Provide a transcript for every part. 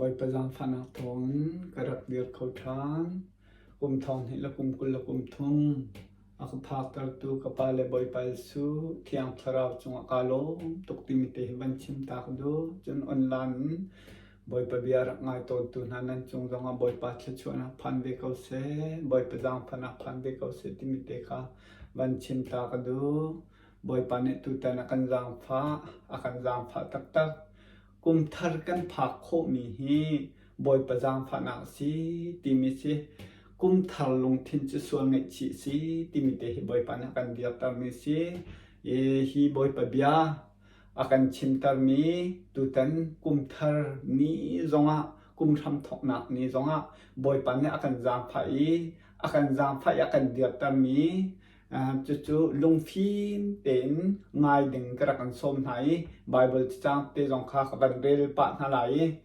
bồi pa giang phan ak thong karak dir khau than kum thong hi la kum kul la kum thum ak phak tar tu kapale boi pal su thiang tharau chung akalo tuk ti mi te ban chim tak do chun online boi pa biar ngai to tu nan chung zonga boi pa thla chuana phan ve kau se boi pa giang phan ak phan ve kau se ti mi te kha ban chim tak do boi pa ne tu ta na kan giang pha akan giang pha tak tak kum thar kan phak kho mi hi boi pa giang pha na si ti mi si kum thar lung thin chu sual ngai chi si ti mi te hi boi pa na kan dia ta mi si e hi boi pa bia akan chim tar mi tu tan kum thar ni zonga kum tham thok nak ni zonga boi pa ne akan giang pha i akan giang pha akan dia ta mi chu lung phim ten ngai ding kra kan som nai bible chang te jong kha kan rel pa na lai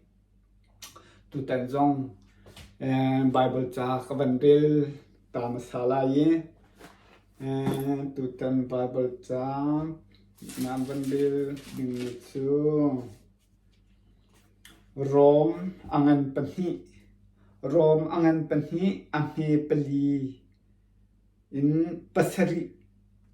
tu tan jong bible cha kan rel ta masala ye tu tan bible cha nam kan rel ding chu rom angan panhi ahe pali in pasari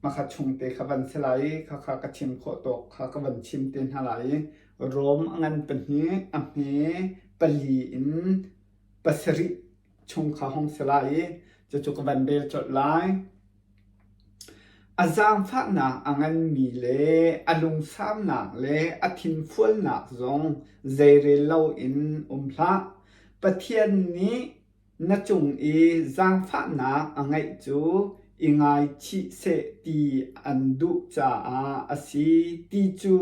makha chungte khaban selai kha kachim kho to kha kaban chim ten halai rom angan panhi ahe pali in pasari chung kha hong selai chu kaban del chot lai azam pha na angan mi le alung sam na le athin fual na zong zaire lo in umhla pathian ni na chung e zang pha na angai chu ingai chi se ti andu cha asi ti chu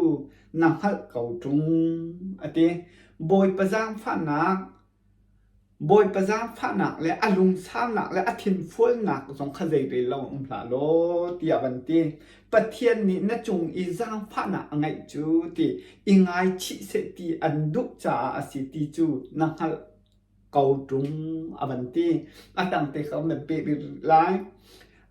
na hal kau tung ate boi pazang pha na le alung sam na le athin fual na zong kha zaire lo umhla lo ti avanti pathian ni na chung e zang pha na angai chu ti ingai chi se ti andu cha asi ti chu na hal cầu trung avanti atang te kham me pe lai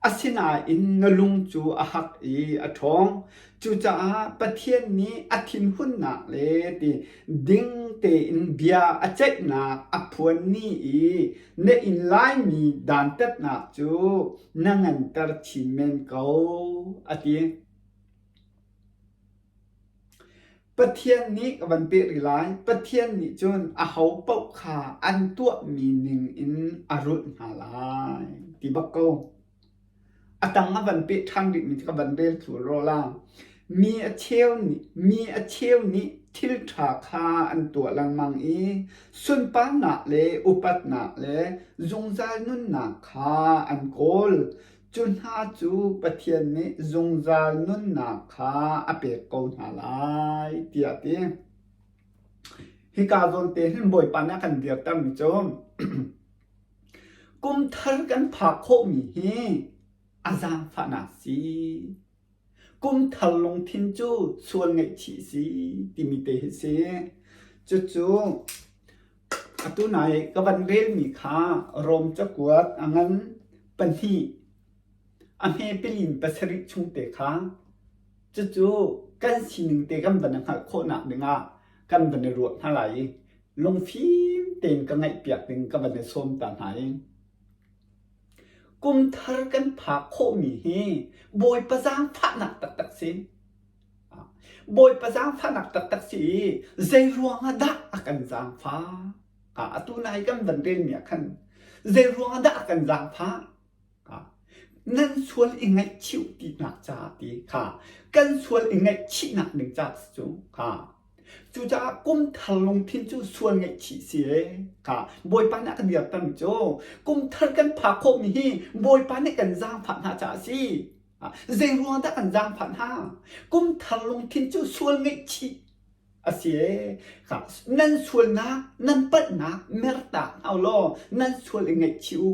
asina in nalung chu ahak I athong chu cha pathian ni athin hun na le ti ding te in bia achek na aphuan ni I ne in lai mi dan tat na chu nangan tar chimen ko ati pathian ni kaban pe rilai pathian ni chon a hau pau kha an tua meaning in arut halai ti bakko atang aban pe thang ri mi kaban bel thu ro la mi a cheu ni thil tha kha an tua lang mang I sun pa na le upat na le zungzal nun na kha an kol chun ha chu pathian ni zungzal nun na kha ape ko na lai tia ti hi ka zon te hin boi pa na kan dia tam mi chom kum thar kan pha kho mi hi azang pha na si kum thal long thin chu sual ngai chi si ti mi te hi se chu atu nai ka ban rel mi kha rom cha kuat angan panhi ahe pilin pasari chung te kha chu kan sining te kan ban ha kho na dinga kan ban ruat halai long phim ten ka ngai piak ting ka ban som ta hai kum thar kan pha kho mi hi boi pazang pha nak tak sin boi pazang pha nak tak si zai ruang da akan zang pha atu nai kan ban ren mi khan zai ruang da akan zang pha nan sual ingai chiu ti nak cha ti kha kan sual ingai chi nak ning cha chu kha chu cha kum thal long thin chu sual ngai chi si kha boi pa na kan dia tam chu kum thal kan pha kho mi hi boi pa ne kan jang pha na cha si zeng ruang da kan jang pha ha kum thal long thin chu sual ngai chi asie kha nan sual na nan pat na mer ta au lo nan sual ingai chiu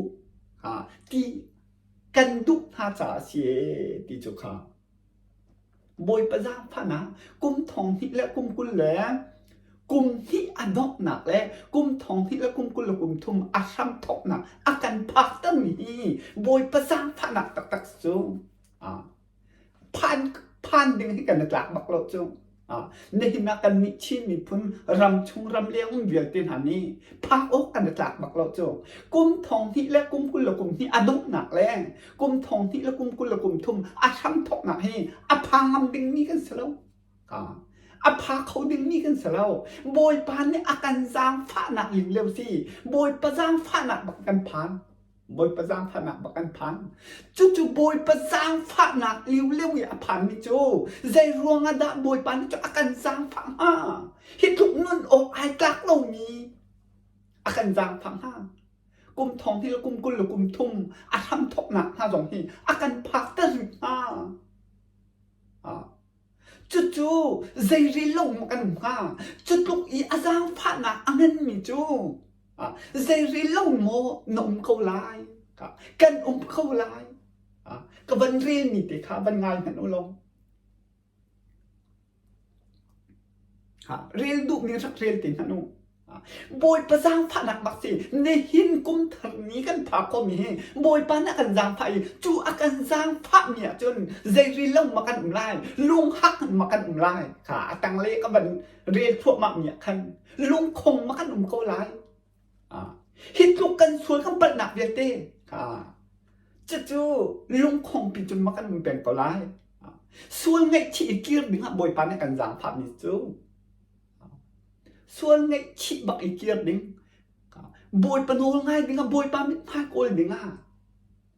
tiกันดุหาจ่าเสียติจุค่ะบอยประจางพนะกุมทองที่และกุมกุลแหลกุมที่อันดอกหนักและกุมทองที่และกุมกุลและกุมทุ่มอาชัมทอกหนักอาการพักตั้งนี้บอยประจางพนะตักสูงพันดึงให้กันหลักบักโลจุง นี่นักกันนิชิมีพุนรำชงรำเลี้ยงเวียตินหันนี้พาอกกันจากบักเราโจกุมทองที่และกุมกุลกุมที่อดุหนักแรงกุมทองที่และกุมกุลกุมทุ่มอาช้ำทกหนักให้อาพางำดึงนี้กันเสลาอาพาเขาดึงนี้กันเสลาโบยปานนี่อาการจางฟ้าหนักหลิงเร็วสิโบยประจางฟ้าหนักบักกันพานโบยประจางฟ้าหนักบักกันพันจู่ๆโบยประจางฟ้าหนักเลี้ยวเลี้ยวอย่าพันมิจูใจรวงอดาโบยปานนี่จะอาการจางฟ้าฮิตุกนุ่นอกไอ้กลักเรามีอาการจางฟ้ากุมทองที่ละกุมกุลละกุมทุ่มอาทำทกหนัก5 2 ที่อาการพักตั้งจู่ๆใจรีลงมากันจู่ๆอีอาจางฟ้าหนักอันนั้นมิจูใจรีลงโมนมเข้าลายกันเข้าลายกับวันเรียนมีแต่ค่ะวันงานกันอุลงเรียนดูมีสักเรียนติดนะนูโบยประจางผนักบักสิในหินกุมทางนี้กันผาก็มีโบยปานักกันจางไฟจูอากันจางผาเมียจนใจรีลงมากันไล่ลุงฮักมากันไล่ตังเล่ก็บันเรียนพวกมาเมียคันลุงคงมากันเข้าไล่ฮิตลูกกันสวยกันปัดหนักเวียเต้จู่ๆลุงคงปิดจนมากันเป็นก็ไล่ส่วนไงที่อีกเกี่ยวดึงโบยปานักกันจางผามีจูส่วนไงชีบักอีกเกียร์ดิ้งบอยปนโนง่ายดิ้งบอยปาไม่พายโกลดิ้ง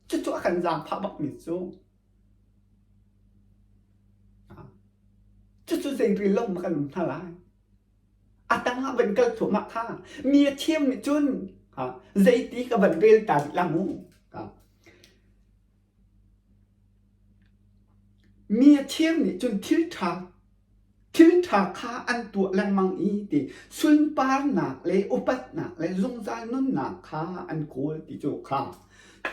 จู่ๆขันจางพาบักมิจูจู่ๆเสียงรีลงมากันหลุมทลายตั้งเป็นกระถูกมากค่ะมีเทียมมิจุนใจตีกับบันเรียลตาดิลามูมีเทียมมิจุนทิลทาคาอันตัวแรงมังอีติสุนปาร์นักเลยอุปัตนักเลยจงใจนุ่นนักคาอันโกลติจูคา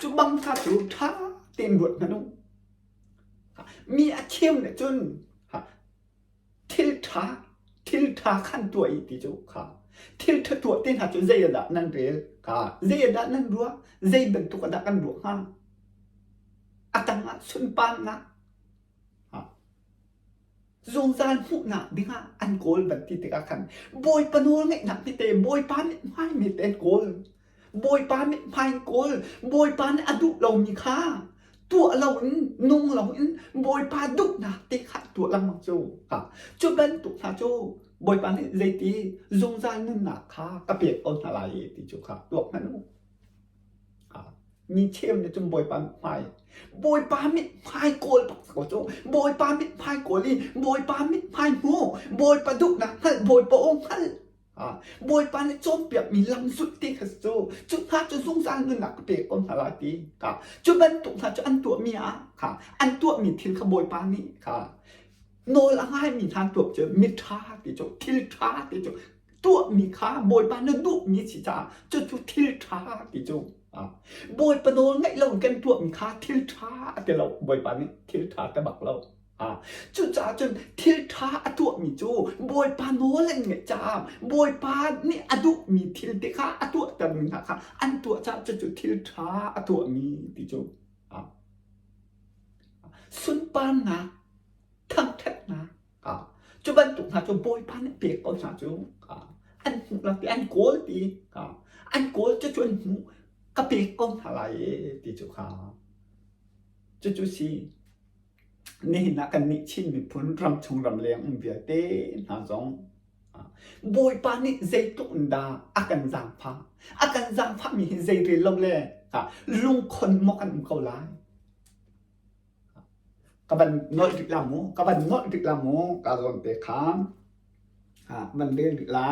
จุบังท่าจูท่าเต็มรถนะนุมีอาเทียมเนี่ยจนทิลทาขั้นตัวอีติจูคาทิลตัวเต็นหาจูเจียดานั่นเรียเจียดานั่นรัวเจียเป็นตัวกระดักันรัวตั้งสุนปาร์นักจงจานผู้หนักดิ้งอันโกลบันติดกันบอยปนโนไงหนักที่เตะบอยปานไม่มีเตะโกลบอยปานไม่โกลบอยปานอดุเรามีค่าตัวเรานุ่งเราบอยปานดุหนักติขัดตัวเรามาจูจุดเป็นตุกท่าจูบอยปานเลยตีจงจานนุ่นหนักค่ากระเปียกเอาอะไรติจูค่ะตัวนั้นมีเชี่ยวในจนบอยปานไม่บอยปามิดพายโกลปักโกโจบอยปามิดพายโกลีบอยปามิดพายหูบอยปาดุนะฮัลบอยปาองฮัลบอยปาเนี่ยจมเปียกมีลำสุดที่ขัดโจจุดท่าจะสงสารเงินหนักเปียกคนหาลาตีจุดบรรทุกท่าจะอันตัวมีอันตัวมีทิลขบอยปานี่โนละง่ายมีทางตัวเจอมิทาติโจทิลทาติโจตัวมีขาบอยปาเนี่ยดุมีสิจ้าจุดทิลทาติโจบอยปนโนไงเรากันตัวมีค่าทิลทาแต่เราบอยปานนี่ทิลทาแต่บักเราจู่จ้าจนทิลทาตัวมีจูบอยปานโนเล่นเงจ้าบอยปานนี่อดุมีทิลเตค่าตัวแต่มีค่ะอันตัวจ้าจู่ทิลทาตัวมีติจูสุนปานนะทั้งแท้นะจุบันตุกนะจูบอยปานนี่เปียกเอาจ้าจูอันเราที่อันโกลตีอันโกลจะชวนหูกระเปียกก้นอะไรติจูขาจู่ๆสินี่นักกันนิชินมีผลรำชงรำเลียงเบียเต้หาจงบอยปานี่ใจตุนดาอากันจางพามีใจเรียนลงเลยลุงคนมกันเขาไล่กับบันนอดิลามูกับบันนอดิลามูการอนเตคามมันเรียนไล่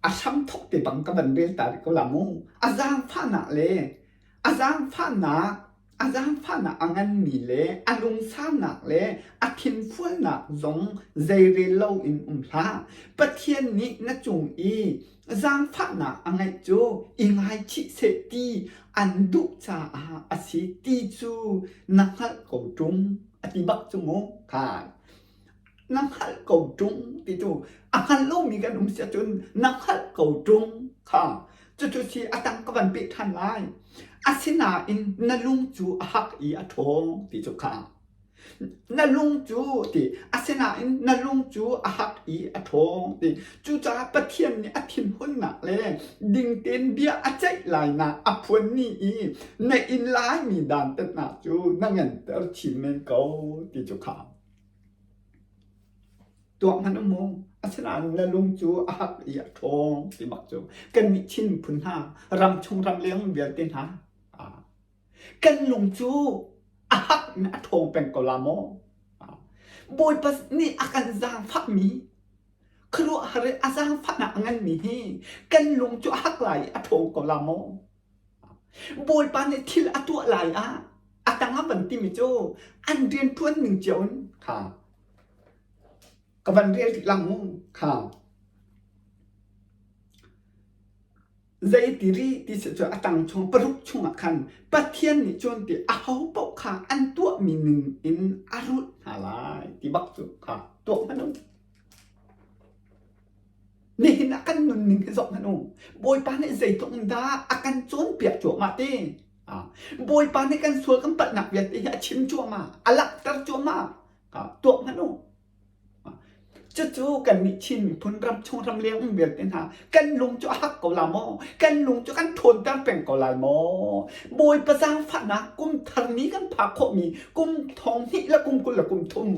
อาช้ำทกติบังกับบันเรียนตาดิกลามูอาจางฟ้าหนาเลยอาจางฟ้าหนาอังันมีเลยอาลุงซ่าหนักเลยอาทินฟุ้นหนักจงใจเรียนเล่าอินพระประเทศนี้นะจงอีจางฟ้าหนาอังไงจูอิงไงชิเสตีอันดุจาอาศิตีจูนักฮัลโกจุงอธิบักจุงค่ะนักฮัลโกจุงติจูอาฮัลโลมีกันเสียจนนักฮัลโกจุงค่ะจู่ๆสิอาตังกับบันปิดทันไลอาศินาอินนลุงจูฮักอีอาทงติจูค่ะ na lung chu ti asena in na lung chu a hak I a thong ti chu cha pathian ni athin hun na le ding ten bia a chai lai na a phun ni I na in lai mi dan tet na chu na ngan ter chin men ko ti chu khaตัวมันมองอาสนะนั่นลุงจูอักอยากทองที่มักจูกันมีชิ้นพุนหารำชงรำเลี้ยงเบียร์เต้นหากันลุงจูอักน่ะทองเป็นกลามอบอยปัสนี่อาการจางฟักมีครัวอะไรอาจางฟักน่ะงั้นมีกันลุงจูอักไหลอัทองกลามอบอยปันเนี่ยทิลอัตัวไหลอาตังหับันติมิโจอันเรียนทวนหนึ่งเจ้าค่ะกับวันเรียนหลังมุงค่ะใจตีรีที่จะจะตั้งช่วงปรุกช่วงคันปะเทียนนี่จนที่เอาปกค่ะอันตัวมีหนึ่งอินอารุณอะไรที่บักจุค่ะตัวมันนุ่งนี่เห็นอาการหนึ่งให้สองมันนุ่งบอยปานในใจตรงดาอาการจนเปียกจั่วมาตีบอยปานในการสวยกันปัดหนักเบียดที่ชิมจั่วมาอลักตรจั่วมาตัวมันนุ่งจู่ๆกันมีชินมีพลรำชงรำเลี้ยงเบียดเต็นหากันลุงจะฮักกอลาโมกันลุงจะกันทนตั้งเป็นกอลาโมบอยประจางฝันนะกุมทันนี้กันพาโคมีกุมทองนี่และกุมกุลและกุมทุ่ม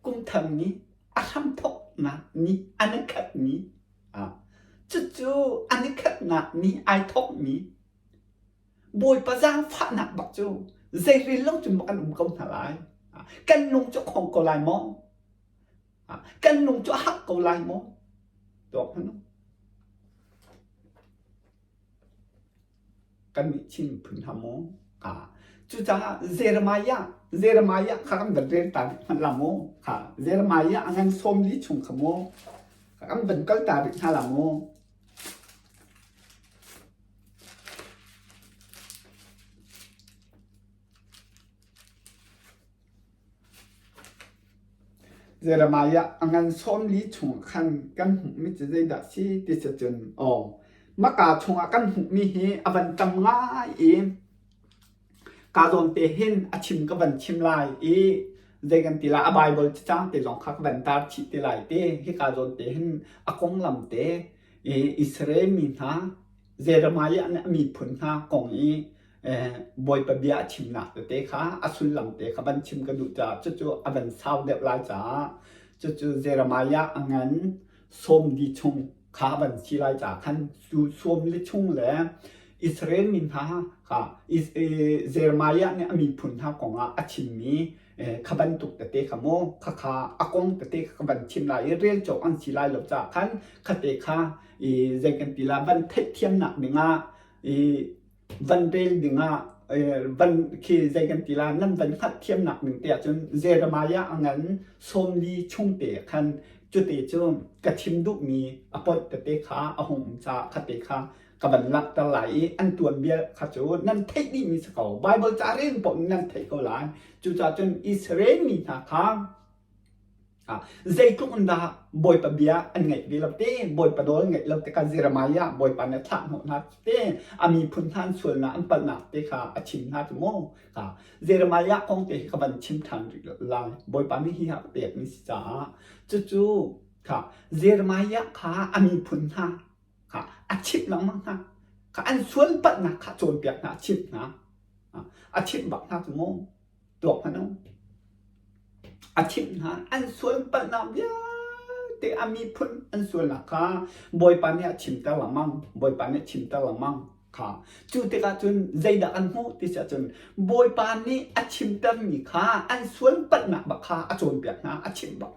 กุมทันนี้อาทำทกนะนี่อันนี้ขัดนี้จู่ๆอันนี้ขัดนะนี่ไอทกนี้บอยประจางฝันนะบักจู่เจริญลงจนบอกกันกงทลายกันลุงจะของกอลายมองกันลุงจะฮักกอลายมองตัวนั้นกันมีชินพึนหามองจุจ้าเจรมายาข้ามเดินเรียนตามันละโมเจรมายาอันนั้นส้มลิชงขโมข้ามเดินก็ตาดิฮาละโมเจรมายะอันส้มลิชงขันกันหุมิจะได้ดัชชีติจจนมากาชงกันหุมีเฮอวันจำง่ายกาโดนเตหินอชิมกับวันชิมลายเจกันติลาไบเบิลจ้างเตลองคักวันตาชิติลายเตให้กาโดนเตหินอกงลำเตอิสราเอลมีนะเจรมายะเนี่ยมีผลนะกองบอยปะเบียชิมหนักเตะค่ะอสุลลำเตะค่ะบันชิมกระดูจ่าจู่ๆอันสาวเด็บลายจ่าจู่ๆเจรมายะอันนั้นส้มดีชงขาบันชีลายจ่าขันส้มลิชงแล้วอิสราเอลมินฮะค่ะเจรมายะเนี่ยมีผลทางของอาชิมมีขบันตุกเตะค่ะโมค่ะอากงเตะขบันชิมลายเรียนจบอันชีลายหลบจ่าขันเตะค่ะเจกันติลาบันเทียมหนักหนึ่งวันเรียนดึงวันคือใจกันตีลานั่นวันขัดเทียมหนักหนึ่งเตียจนเจรมายะอันนั้นส้มลีชุ่งเตะคันจุดเตะจนกระชิมดุมีอปอดเตะขาอหงจ่าขัดเตะขากับบันลักตะไหลอันตัวเบียขัดจูนั่นเทคนิคมีสกอไบเบิลจารีนปนนั่นเทคก็หลายจุดจ่าจนอิสราเอลมีท่าข้างใจทุกคนด่าบอยปะเบียอันไงดีลับเต้บอยปะโดนไงลับเตกันเจรมายะบอยปะเนทักหัวนัดเต้มีพุนทันส่วนละอันปะนักเตค่ะชิมนัดโมเจรมายะของเตะกับบันชิมทันลายบอยปะนี่ฮิฮักเตะมิสจ้าจู่ๆเจรมายะค่ะมีพุนทันชิมหลังมั้งอันส่วนปะนักโจนเปียกชิมชิมบักโมตัวพน้องอาชิมอันส่วนปนามยาแต่มีพุ่นอันส่วนละค่ะบอยปานเนี่ยชิมตะละมั่งบอยปานเนี่ยชิมตะละมั่งค่ะจู่แต่ก็จนใจดักอันโหที่จะจนบอยปานนี่อาชิมตะมีค่ะอันส่วนปนบักค่ะอาจนเปียกอาชิมบัก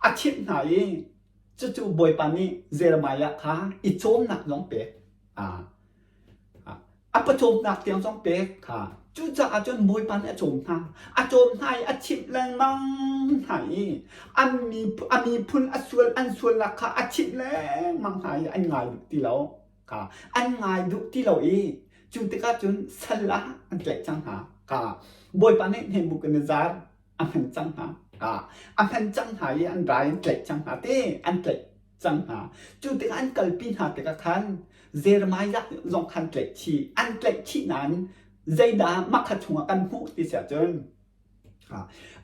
อาชิมเองจู่บอยปานนี่เจรมายะค่ะอีโจมหนักน้องเปียกอัปโจมหนักเตียงน้องเปียกค่ะจู่จะอาจนบอยปันอาจมท่าอาจมไทยอาชิบแรงมังไทยอันมีพุ่นอัส่วนราคาอาชิบแรงมังไทยอันง่ายที่เราค่ะอันง่ายดุที่เราจู่แต่ก็จนสละอันเกล็ดจังหาค่ะบอยปันเนี่ยเห็นบุกเนจาร์อันเป็นจังหาอันเป็นจังหาอันไรเกล็ดจังหาเต้อันเกล็ดจังหาจู่แต่อันเกิดปีหาแต่ก็คันเจรมายะลองคันเกล็ดชีอันเกล็ดชีนั้น dây đá mắc hạt chung ăn hút thì sẽ chân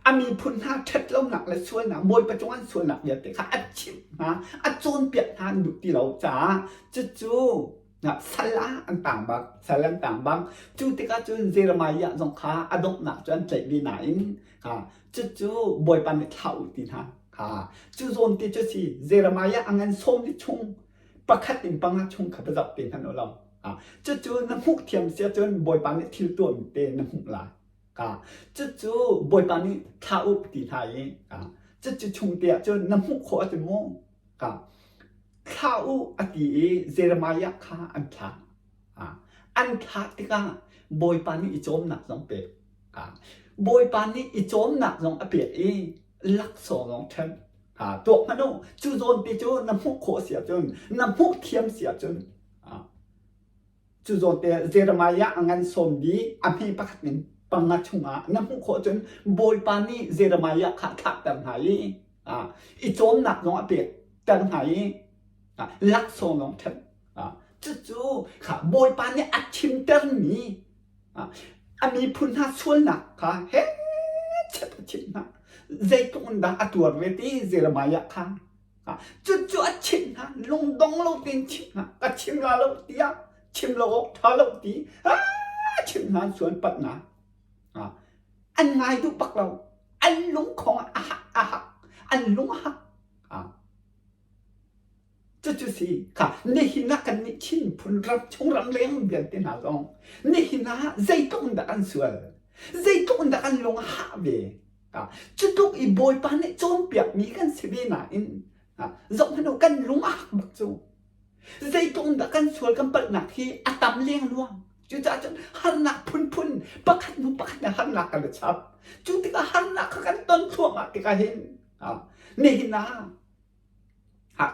ami phun ha chất lâu nặng là xuôi nặng môi bắt chúng ăn xuôi nặng vậy thì khá ăn chim ha ăn trôn biệt ha đủ tí lâu chả chú salá ăn tảng bạc salá ăn tảng bạc chú thì các chú Jeremiah dòng khá ăn đông nặng cho ăn chạy đi nãy chú bồi bàn để thảo thì ha chú dồn thì chú gì Jeremiah ăn xôm thì chung bắt khát tình băng chung khá bây giờ tiền hắn ở lòng chú nó hút thiềm xe chú bồi bàn để thiếu tuần tên nó hút lại chú bồi bàn để thảo thì thái chú chung tiệt chú nó hút khó thì mô thảo thì Jeremiah khá ăn thả thì cả bồi bàn để chôm nặng dòng bể bồi bàn để chôm nặng dòng bể lắc sổ dòng chânตัวมันโน้จูโจนตีจูน้ำพุโคเสียจนน้ำพุเทียมเสียจนจูโจนเตเจรมายะอันสมดีอภิปักนินปังงัดชุงน้ำพุโคจนโบยปานี่เจรมายะขาดแต่งหายอีโจมหนักน้องอเปียกแต่งหายลักโซน้องเทนจูค่ะโบยปานี่อัดชิมเติมนี้อันนี้พุ่นหาส่วนหนักค่ะเฮ้เจ็บชิมนะdây cũng đã tuột về tí gì là mày ạ khang chú chim lung đông lâu tiền chim chim là lâu tí chim lâu thở lâu tí chim xuống bật anh ngay đu bắt đầu anh lúng không anh lúng chú gì nè hình cái nè chim phun rập chung rắm lên biển tiền nào không nè hình dây cũng đã ăn sủa dây cũng đã ăn lung về chú tục ý bồi bán ấy trôn biếc mí căn xe bê nà in rộng hơn đâu căn lúng bạc chú dây tụng đã căn xuôi căn bật nạc khi tắm liêng luôn chú ta chân hắn nạc phun bác hát nụ bác hát hắn nạc căn chắp chú tí cả hắn nạc căn tôn thuộc tí cả hình nè hình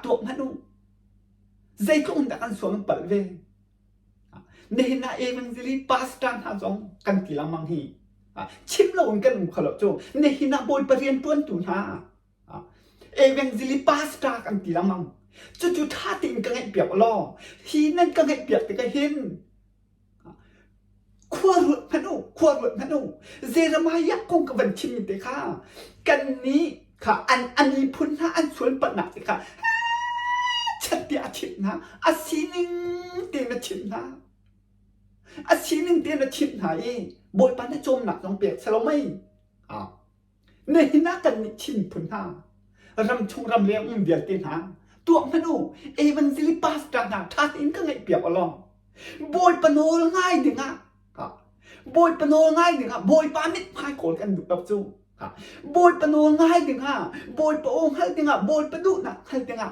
thuộc hát nụ dây tụng đã căn xuôi căn bật về nè hình evangeli pastor hạ dòng căn kỳ lăng mang hì chim lâu cái nụ khẩu chú nè hình bồi bà riêng tuân tùn evangeli pastor căn kỳ lăng mang chú tha tình cái biếc lo hi nên cái biếc thì cái hin khoa ruột hắn nụ Jeremiah không có vấn chim thế cả căn ní cả anh đi phun ha anh xuống bận nặng thế cả chặt địa chim ha xin tiền là chim ha xin tiền là chim ấy bồi bán nó trôm nặng trong biếc sao mấy nên nó cần chim phun ha răm chung răm liang việc tiềnตัวมันดูเอวันซิลิปัสจากนั้นท่าอินก็ไงเปียกอลองบอยปนโอง่ายดึงบอยปนโอง่ายดึงบอยปามิดพายโกรธกันดุดับจูบอยปนโอง่ายดึงบอยปะองให้ดึงบอยปะดุนะให้ดึง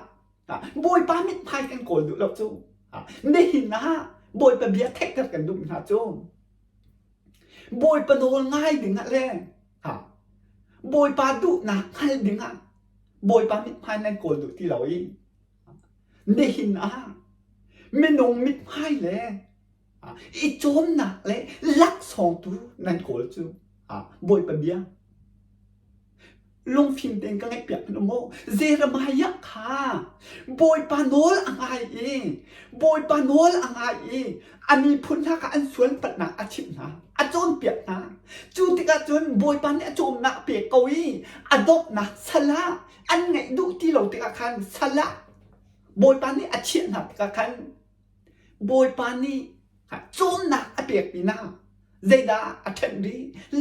บอยปามิดพายกันโกรธดุดับจูนี่นะบอยปะเบียเทคกันดุนะจูบอยปนโอง่ายดึงเลยบอยปาดุนะให้ดึงบอยปามิดพายนั่นโกรธดุที่เราอีนี่หินไม่นงมิดไพ่เลยอีโจมหนักเลยลักสองตัวนั่นโกรธจูบอยปะเบียลงฟิล์มเต็งก็ไงเปียกพนโมเจรมายะค่ะบอยปาโนลอะไรบอยปาโนลอะไรอันนี้พุ่นท่าอันสวนปัดหนักอาชิบนะอาโจนเปียกนะจูติกาจนบอยปานเนี่ยโจมหนักเปียกเกาอีอดอกนะสละอันไงดูที่เราติกาคันสละบอยปานนี่อาเชียนหักกันบอยปานนี่โจนหนักอาเปียกปีหน้าเจดาอาเทนดี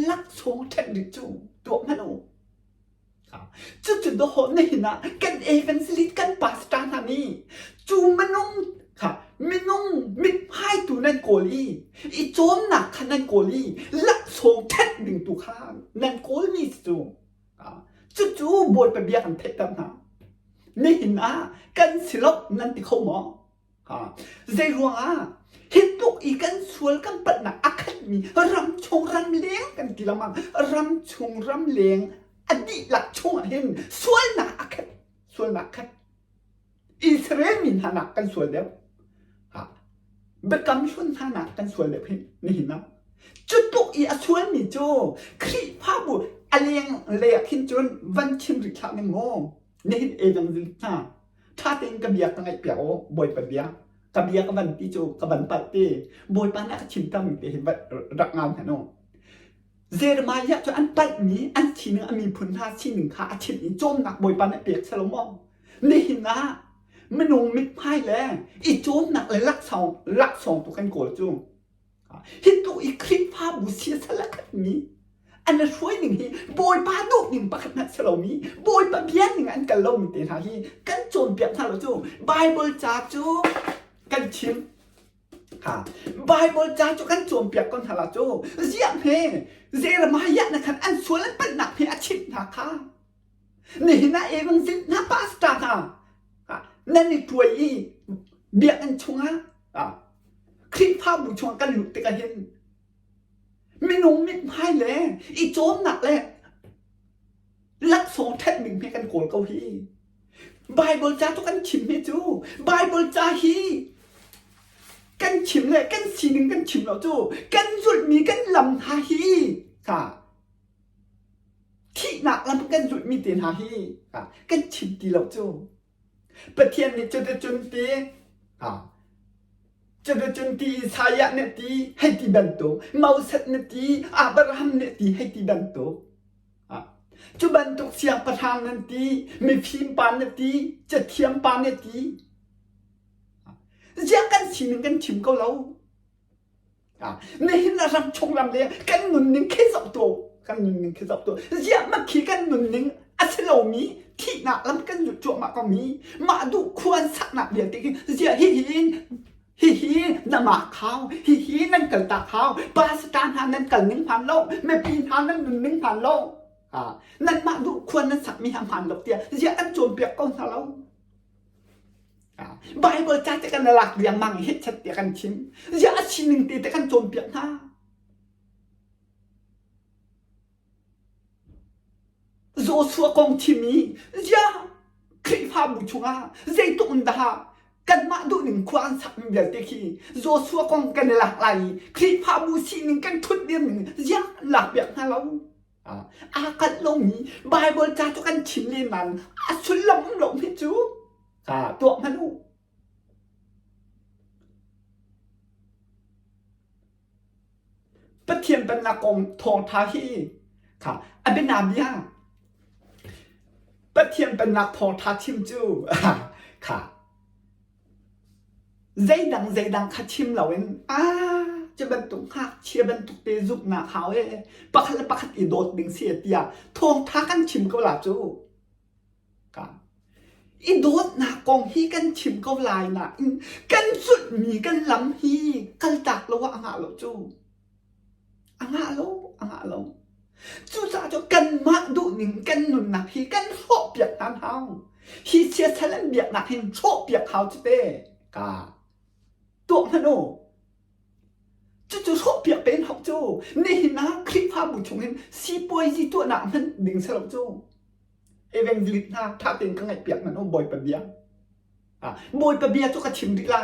ลักสงเทนดีจูตัวมันโอจุดโดนนี่นะกันเอเวนซิลิกันปาสตานานี่จูมันงไม่นุ่งมิดไพ่ตัวนั่นโกลีอีโจมหนักขนาดโกลีลักสงเทนดึงตัวข้างนั่นโกลีจูบอยไปเบียกันเทตันนะนี่นะกันสิลบนั่นที่เขาหมอเจรัวเห็นตุกอีกันสวยกันปัดหนักอาคัดมีรำชงรำเลี้ยงกันกี่ละมั้งรำชงรำเลี้ยงอดีตหลักชงเห็นสวยหนักอาคัดสวยหนักคัดอิสราเอลมีหนักกันสวยแล้วเบกำชวนหนักกันสวยแล้วนี่นะจุดตุกอีสวยมีโจคลีภาพบุอเลียงเลียขินจนวันชิมริชาในโมนี่เอวังซิลิท่าเต็งกระเบียกตั้งไงเปียวบอยปะเบีย กับเบียกับบันตีจูกับบันปัตตีบอยปานักชิมตั้มเตะบัดรักงามขนมเจรมายะจนอันปัดนี้อันทีนึงอันมีพุนท่าทีหนึ่งขาอาชิมนี้โจมหนักบอยปานักเปียกสลมองนี่หินะไม่นงมิดไพ่แล้วอีโจมหนักเลยลักสองตัวกันโกรธจูฮิตตัวอีคลิปภาพบุเสียสลักนี้อันนั้นช่วยหนึ่งทีบอยปาดุหนึ่งปากนักสลมีบอยปาเบียนหนึ่งอันกันลมเตะท่าที่กันโจมเปียกท่าเราจูไบเบิลจ่าจูกันชิมไบเบิลจ่าจูกันโจมเปียกกันท่าเราจูเสียงเฮเจรมายะนะครับอันส่วนนั้นเป็นหนักเฮอาชิมนะคะนี่นะเอวังซินะปาสตาค่ะนั่นนี่ตัวอีเบียกอันชงอ่ะคลิปภาพบุชงกันหลุดติกันเห็นไม่นุ่มไม่พายเลยอีโจมหนักเลยลักสองแท็กหนึ่งเพียงกันโกรธเกาฮีไบเบิลจ่าทุกกันชิมไม่จูไบเบิลจ่าฮีกันชิมเลยกันสีหนึ่งกันชิมเราจูกันสุดมีกันลำฮาฮีค่ะที่หนักลำกันสุดมีเตียนฮาฮีค่ะกันชิมตีเราจูประเทศนี้จะได้จนตีจะได้จนตีสายะเนตีให้ตีบันโตมาอุสัตเนตีอับราฮัมเนตีให้ตีบันโตจุบันตุกเสียงประธานนันตีมีพิมปานเนตีจะเทียมปานเนตีเจ้ากันชิมกันชิมก็เราในหินรำชงรำเลยกันหนุนหนึ่งแค่สองตัวกันหนุนหนึ่งแค่สองตัวเจ้ามาขี่กันหนุนหนึ่งอัศโลมีที่หนักลำกันหยุดจั่วมาก็มีมาดูควรสักหนักเดียวติเจ้าฮิน้ำมาเขาฮินั่นเกิดตาเขาปาสตานหานั่นเกิด1,000 โลแม่ปีนหานั่น1,000 โลนั่นมาดูควรนั้นสักมี1,000 โลเดียวเจ้าอันโจมเปียกก้นเราไบเบิลจ่าจะกันหลักเรียงมังเฮ็ดชัดเตียกันชิมเจ้าชิมหนึ่งตีแต่กันโจมเปียกหน้าโซซัวกองชิมีจ้าคลิปภาพบุชงใจตุนดากันมาดูหนึ่งควานสักเดียวเตคีโซซัวกองกันหลากหลายคลิปภาพบุชีหนึ่งกันทุดเดียวหนึ่งจ้าหลักแบบนั้นเราอากันลงนี้ไบเบิลจ่าจะกันชิมเลยมันสุดหลงให้จูตัวมันลูกประเทียนเป็นนากงทองทาฮีค่ะอันเป็นนาเบียประเทียนเป็นนักทองทาชิมจูค่ะใจดังคัดชิมเหล่าเองจะบรรทุกหักเชียบรรทุกเตจุกหนาเขาปักอีโดดดึงเสียเตียทองทากันชิมก็หลาจูค่ะอีโดดหนากองฮีกันชิมก็ลายนะกันสุดมีกันล้ำฮีกันตักแล้วว่าอ่างเราจูอ่างเราจู่จ้าจะกันมาดูหนึ่งกันหนุนหนักฮีกันโชคเปียกน้ำเท้าฮีเชียร์ทะเลเบียกหนักฮีโชคเปียกเขาจะเต้ตัวมันโอ้จู่โชคเปียกเป็นเขาจูนี่นะคลิปภาพบุญชงเห็นซีป่วยซีตัวหนักมันดึงสลับจูเอเวนจิลิตนะถ้าเป็นข้างในเปียกมันโอ้บอยปะเบียบอยปะเบียจุกชิมดิไล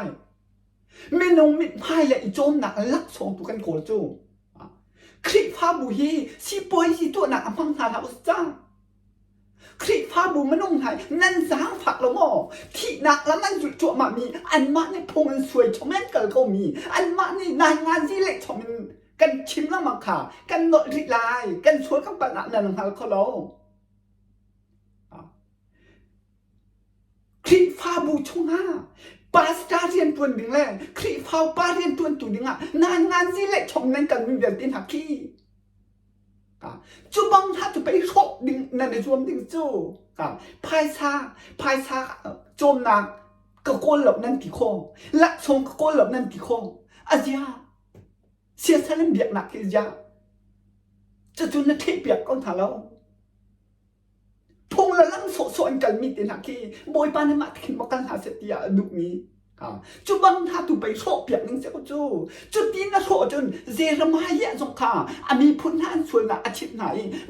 เมนูมิดพายและอีโจมหนักลักสองตัวกันโกรจูคลิปภาพบุฮีซีป่วยซีตัวหนักอัมพังทาทาอุสจ้าคลิปภาพบุมันนุ่งไทยนั่นสางฝักละหม้อที่หนักแล้วมันจุดจั่วมามีอันมาในพงอันสวยชมแม่นเกิดก็มีอันมาในนายงานที่เล็กชมมันกันชิมแล้วมาขากันโนดริลายกันสวยกับปัญหานั่นของเขาเราคลิปภาพบุชงปาสตาเรียนตัวหนึ่งแหละคลิปภาพปาเรียนตัวหนึ่งนานงานที่เล็กชมนั้นกันมีเดือดตินหักขี้จูบังถ้าจะไปชกดึงนั่นในรวมดึงจูพายซาโจมนางก็โกนหลบนั่นกี่โคงลักทรงก็โกนหลบนั่นกี่โคงอาเซียเสียสลัมเบียกหนักที่ยาจะจุนนั่นที่เปียกก้นถาเราพงละลังโซนกันมีตินหักขี้บอยปานมาทิ้งบอกกันหาเสียตีดุนี้จูบังถ้าถูไปโชคเปียกนึงเสียก็จูจุดนี้นะโชจนเจรมาเยะสงขามีพุนท่านส่วนอาชิตไหน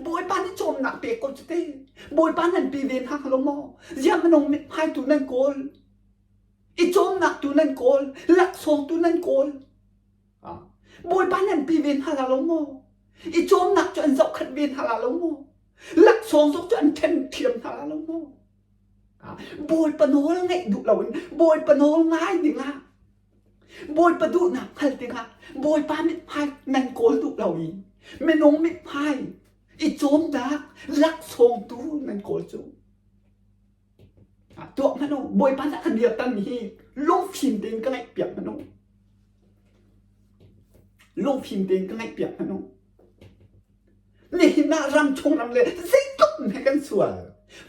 บอยปานนี่โจมหนักเปียกก็จะเต้บอยปานนั่นปีเวียนหักลงมอยามันงมิดพายตัวนั่นโกลอีโจมหนักตัวนั่นโกลลักทรงตัวนั่นโกลบอยปานนั่นปีเวียนหักลงมอีโจมหนักจนเจาะขัดเวียนหักลงมลักทรงจนเทนเทียมหักลงมบอยปนโนแล้วไงดูเราบอยปนโนง่ายดิล่ะ bôi pa du na khal ti nga bôi pa mit phai nan kol du lo i menong mit phai i chom dak lak song tu nan kol chuตัวมันโอ้บอยป้าจะเดียบตันนี้ลงพิมพ์เต็งก็ไงเปียกมันโอ้ลงพิมพ์เต็งก็ไงเปียกมันโอ้นี่น่ารำชงรำเลยใจต้นให้กันสวย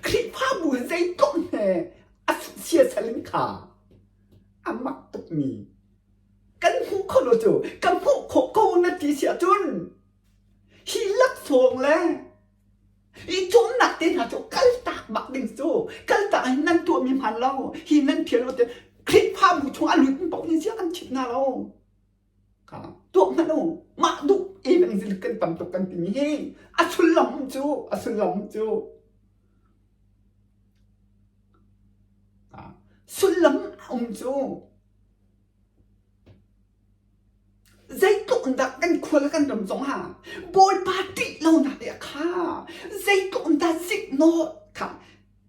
คลิปภาพบุญใจต้นให้อสุเชียสลิงขาอามักตุกมีกันหูคนโลจูกันหูโคโกนาทีเสียจุนฮีลักสวงแล้วอีจงหนักเต็นหาโจกัลตากบักดิงโจกัลตากนั่นตัวมีพันเราฮีนั่นเพียงเราแต่คลิปภาพบุชงอลุยมันบอกนี่เสียกันชิดหน้าเราตัวมันโอ้มาดูเอวังสิลกันต่ำตกกันตีนี้เฮอสุลำจูอสุลำจูสุลำจูใจตุนดักกันควรกันดำสองหาบอยปาร์ตี้เราหนักเลยค่ะใจตุนดักสิกโนค่ะ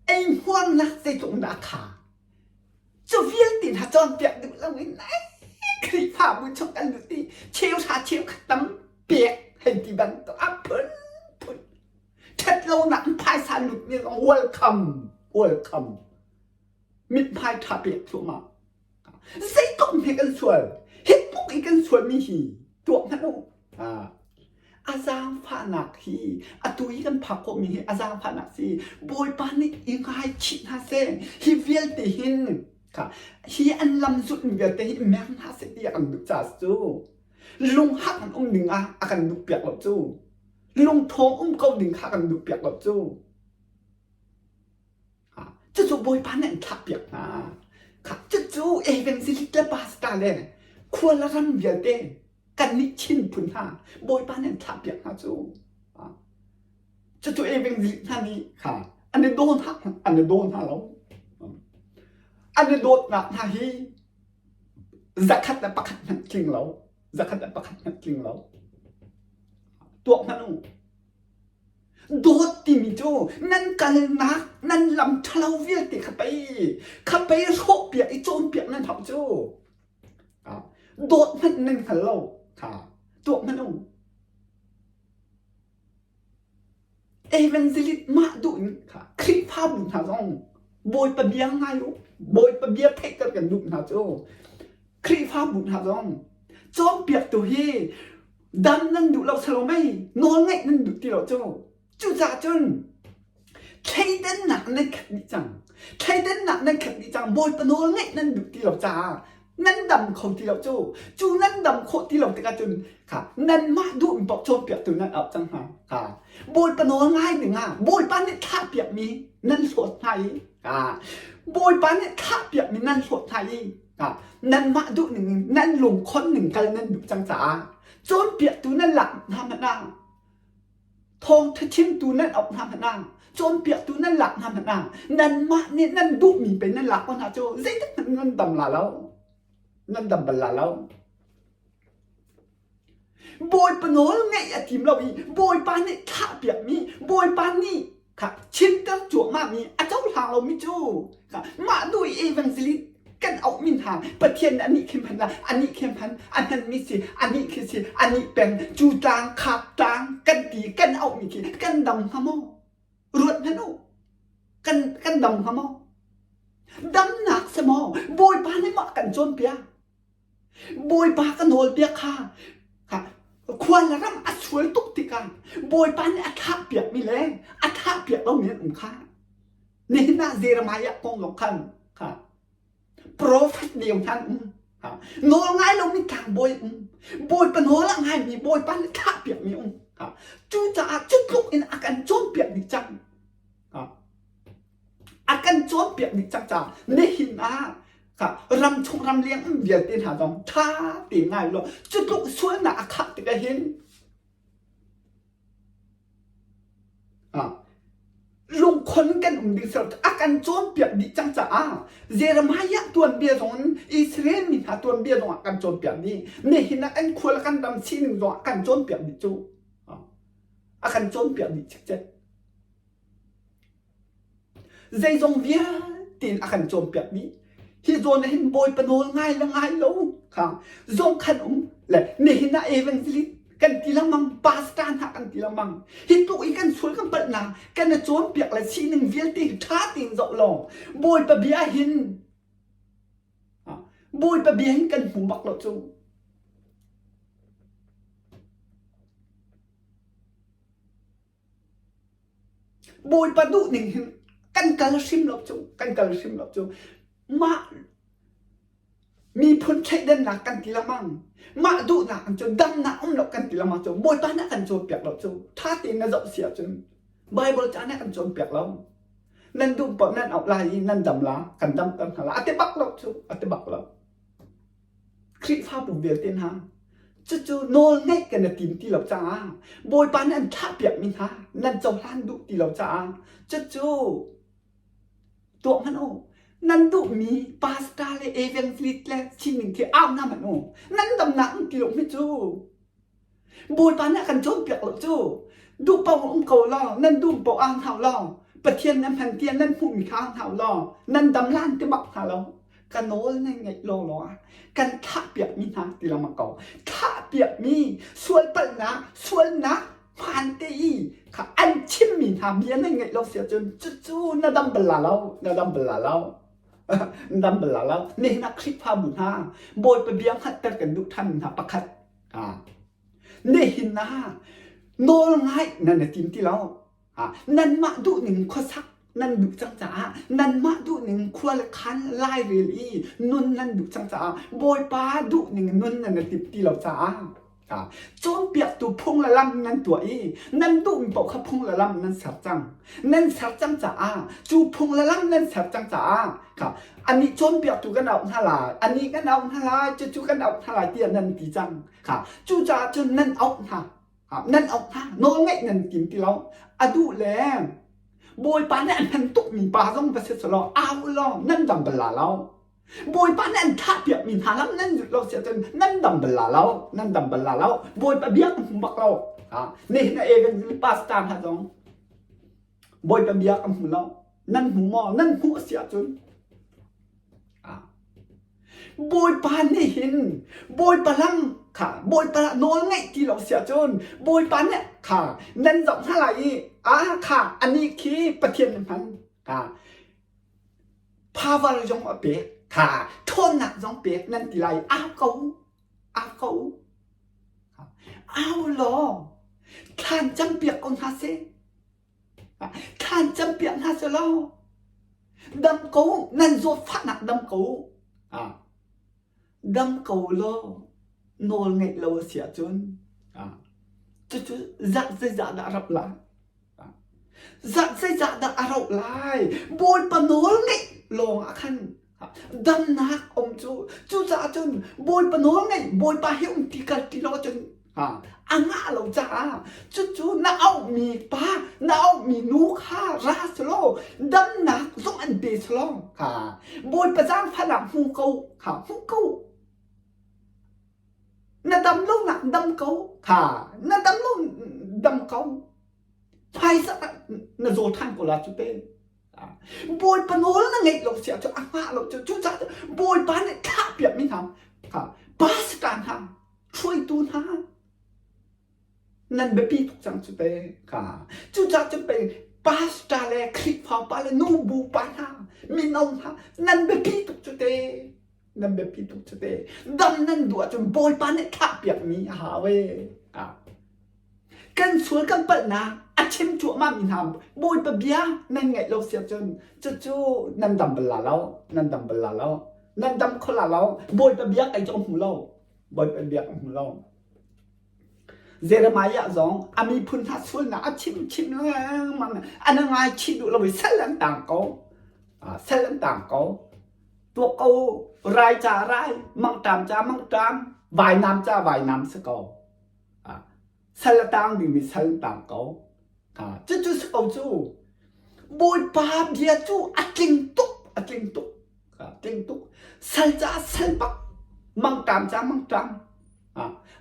เอ็งห่วงนะใจตุนดักค่ะจะเวียนติดหาจอนเปียกดูแล้วไงนะคลิปภาพมือชกกันดูดิเชียวชาเชียวขัดตั้มเปียกให้ที่บันตัวอัพพุ่นเท็ดเราหนักพายสาลุดเนี่ยต้องเวลคัมมิดพายทาเปียกชัวมาใจตุนให้กันสวยเฮ็ดปุ๊กอีกันส่วนมีหีตัวมันโอ้อาจารย์ผานักฮีอาตุยกันผักก็มีอาจารย์ผานักสิบอยปานี่อีกายชิดฮาเซฮีเวียลติหินค่ะฮีอันลำสุดเวียลติหินแม่งฮาเซตีอันดุจ่าจูลุงหักอันหนึ่งอากันดุเปียกหลบจูลุงทองเกาหนึ่งหักกันดุเปียกหลบจูจะจูบอยปานี่ทับเปียกนะค่ะจะจูเอเวนซิลิตและบาสตาเลยควรละรำเวียเต้กันนิชินพุนหาบอยป้าเนี่ยทับอย่างฮะจูจะตัวเองเป็นท่านี้ค่ะอันนี้โดนฮะอันนี้โดนฮะเราอันนี้โดนหนักฮะฮีzakatและประคัตนั่นจริงเราzakatและประคัตนั่นจริงเราตัวมันโดดติมิโจนั่นกันนักนั่นลำทะเลเวียติขับไปโรบเปียไอโจมเปียนั่นทำโจโดดมันนั่นขันเราค่ะตัวมันองเอเวนซิลิตมาดูนค่ะคลิปภาพบุญหาจงบอยปะเบียงไงลูกบอยปะเบียเทคกันดูหาโจคลิปภาพบุญหาจงจอมเปียกตัวเฮดำนั่นดูเราสโลไม่นอนไงนั่นดูที่เราโจจู่จ่าจนใช้เดินหนักนั่นขัดนิจังใช้เดินหนักนั่นขัดนิจังบอยปะนอนไงนั่นดูที่เราจ่านั่นดำเขาที่เราจู่นั่นดำเขาที่เราตะกจุนค่ะนั่นมาดูอินบอกโจเปียกตัวนั้นเอาจังหาค่ะบอยปนง่ายหนึ่งบอยป้านเนี่ยท่าเปียกมีนั่นสดไทยบอยป้านเนี่ยท่าเปียกมีนั่นสดไทยนั่นมาดูหนึ่งนั่นลงคนหนึ่งกันนั่นดูจังจ๋าโจนเปียกตัวนั้นหลักทำมันนั่งทองทชิ้นตัวนั้นเอาทำมันนั่งโจนเปียกตัวนั้นหลักทำมันนั่งนั่นมาเนี่ยนั่นดูมีเป็นนั่นหลักวันหาโจเจ๊นั่นดำลาแล้วนั่นดำบลาแล้วบอยปนไงอาทีมเราอีบอยปานนี่ท่าเปียกมีบอยปานนี่ค่ะชิ้นตั้งจั่วมากมีอาเจ้าทางเราไม่จู้ค่ะมาด้วยเอวังซิลิกันเอามินหางประเทศอันนี้เข้มพันละอันนี้เข้มพันอันนั้นมีสิอันนี้คือสิอันนี้เป็นจูจางขับจางกันตีกันเอามีสิกันดำฮะโมรวดนั่นโอ้กันดำฮะโมดำหนักสมอบอยปานนี่มากันจนเปียบอยปากันโหดเปียค่ะควรละรำอัดช่วยตุกติกันบอยปานนี่อัฐาเปียกมีแรงอัฐาเปียกเราเหมือนค่านี่น่าเจรมายะกองหลงคันค่ะโปรเฟสเดียวท่านโน้ง่ายเราไม่ทางบอยปนโหละง่ายมีบอยปานนี่ท่าเปียกมีจู่จะจุดลุกอินอาการโจมเปียกดิจังอาการโจมเปียกดิจังจ้านี่หินค่ะรำชงรำเลี้ยงเบียดตีนหาดองท่าตีง่ายเลยจุดลุกสวยหนาขัดติกเห็นลงคนกันดิสระอาการโจมเปียกดิจังจ้าเยอรมายะตัวเบียดของอิสราเอลมีหาตัวเบียดของอาการโจมเปียกนี่เนี่ยเห็นนะอันควรกันดำชี้หนึ่งของอาการโจมเปียกดิจูอาการโจมเปียกดิชิดเจ็ดใจจงเวียตีนอาการโจมเปียกนี้ที่โดนเห็นบอยปนง่ายแล้วง่ายแล้ว ค่ะจงขันเลยนี่นะเอเวนซิลิกันทีละมังปาสตานหักกันทีละมังฮิตุอีกันสวยกันเปิดนากันจะโจมเปียกเลยชีหนึ่งเวียนตีท่าตีนโจลงบอยปะเบียหินบอยปะเบียหินกันหูบักเราจูบอยปะดุหนึ่งกันกาลชิมเราจูกันกาลชิมเราจูมามีพ้นใช้เดินหนักกันทีละมังมาดูหนักกันจนดำหนักเรากันทีละมังจนบอยป้าหนักกันจนเปียกเราจูท่าตีนน่ะจะเสียจนไบเบิลจ้าหนักกันจนเปียกเรานั่นดูปะนั่นเอาลายนั่นดำละกันดำกันหาละอัตบักเราจูอัตบักเราคลิปภาพบุเบียเต้นหางจู่ๆโนลง่ายกันนะทีมที่เราจ้าบอยป้านั่นท่าเปียกมินฮะนั่นเจ้าล้านดูที่เราจ้าจู่ๆตัวมันโอ้นั่นดูมีปาสตาเลยเอเวนฟลิตเลยชิ้นหนึ่งที่อ้าวน้ามันโอ้นั่นดำหนักกิโลไม่จู่บอยปานเนี่ยกันโจมเปียกหรอจู่ดูเป่าองเขาล่อนั่นดูเป่าอ่างเท้าล่อประเทียนนั้นแผ่นเทียนนั่นผู้มีข้างเท้าล่อนั่นดำล้านที่บักหาเรากันโน้นนั่นไงโลล้อกันท่าเปียกมีนะที่เรามาเก่าท่าเปียกมีส่วนปัญนะส่วนนะผ่านตีค่ะอันชิมมีทำเบี้ยนั่นไงเราเสียจนจู่ๆน่าดำเบลาเราน่าดำเบลาเราดำเบลาแล้วนี่นักคลิปพาบุญฮาโบยไปเบียงหัดแต่กันดุท่านนะประคัดนี่หินนะโนลง่ายนั่นแหละทีมที่เรานั่นมาดูหนึ่งข้อสักนั่นดุจังจ๋านั่นมาดูหนึ่งครัวละคันไล่เรลี่นุ่นนั่นดุจังจ๋าโบยป้าดูหนึ่งนุ่นนั่นแหละทีมที่เราจ๋าโจมเปียกตัวพงละลำนั่นตัวอีนั่นดูมีบอกขับพงละลำนั่นสับจังนั่นสับจังจ๋าจูพงละลำนั่นสับจังจ๋าครับอันนี้โจมเปียกตัวกันเอาท่าลายอันนี้กันเอาท่าลายจูกันเอาท่าลายเตี้ยนั่นตีจังครับจูจ่าจนนั่นเอาท่าครับนั่นเอาท่าโน้ง่ายนั่นกินที่เราดูแลโบยปานนั่นพันตุกมีปลาต้องไปเสียสละเอาล้อนั่นดำเบลาเราโบยป้านั่นท่าเปียกมีทาแล้วนั่นเราเสียจนนั่นดำเบลาเรานั่นดำเบลาเราโบยปะเบี้ยกับบักเรานี่นั่นเองกันปาสตาร์ฮะจงโบยปะเบี้ยกับหูเรานั่นหูมอนั่นหัวเสียจนโบยปานนี่หินโบยปะลังค่ะโบยปะโน้นไงที่เราเสียจนโบยปานเนี่ยค่ะนั่นสองเท่าไหร่ค่ะอันนี้คือประเทียนพันภาวะจงอเปียค่ะทนหนักจงเปียนั่นทีไรอ้าวเขาอ้าวหรอท่านจำเปียกคนฮาเซท่านจำเปียกฮาเซลดำเขานั่นโซฟันักดำเขาดำเขาลโนลไงเราเสียจนจู่จักจะดารับละจักจะดารับไล่บนปนโนลไงลงขันดำนักจู่จ่าจนบอยปนโนไงบอยปะเหี้ยตีกันตีเราจนอ่างเราจ้าจู่น่าเอามีป้าน่าเอามีนูค่าราสโลดำนักส่งอันเดสโลบอยประจานผนังหูเกาหูเกาน่าดำลงหนักดำเกาน่าดำลงดำเกาไฟสักน่าโจทันกุลาจุเป้โบยปนโนแล้วนั่งไงเราเสียจะอ่างเราจะจุดจัดโบยปานเนี่ยท่าเปียกไม่ทำปาสการทำช่วยตูนฮะนั่นเบบี้ทุกจังจุดเป้จุดจัดจะเป็นปาสตาเลคลิปพาวปาเลนูบูปาฮะมีน้องฮะนั่นเบบี้ทุกจุดเป้นั่นเบบี้ทุกจุดเป้ดำนั่นดัวจนโบยปานเนี่ยท่าเปียกมีหาเว้กันสวนกันเปิดนะอาชิมจั่วมามีทำโบยปะเบียนั่นไงเราเสียจนจู่นั่นดำเบลาเรานั่นดำเบลาเรานั่นดำคนละเราโบยปะเบียไอจงหูเราโบยปะเบียของหูเราเจเรมายะสองอามีพุนทัศน์นะอาชิมมันอันนั้นไงชิดูเราไปเส้นต่างเขาเส้นต่างเขาตัวเขารายจ่ารายมังตามจ่ามังตามวายน้ำจ่าวายน้ำสกอเส้นต่างมีเส้นต่างเขาจู่สกอจู่บอยปาเบียจู่อัดลิงตุกเส้นจ่าเส้นปักมังตามจ่ามังตาม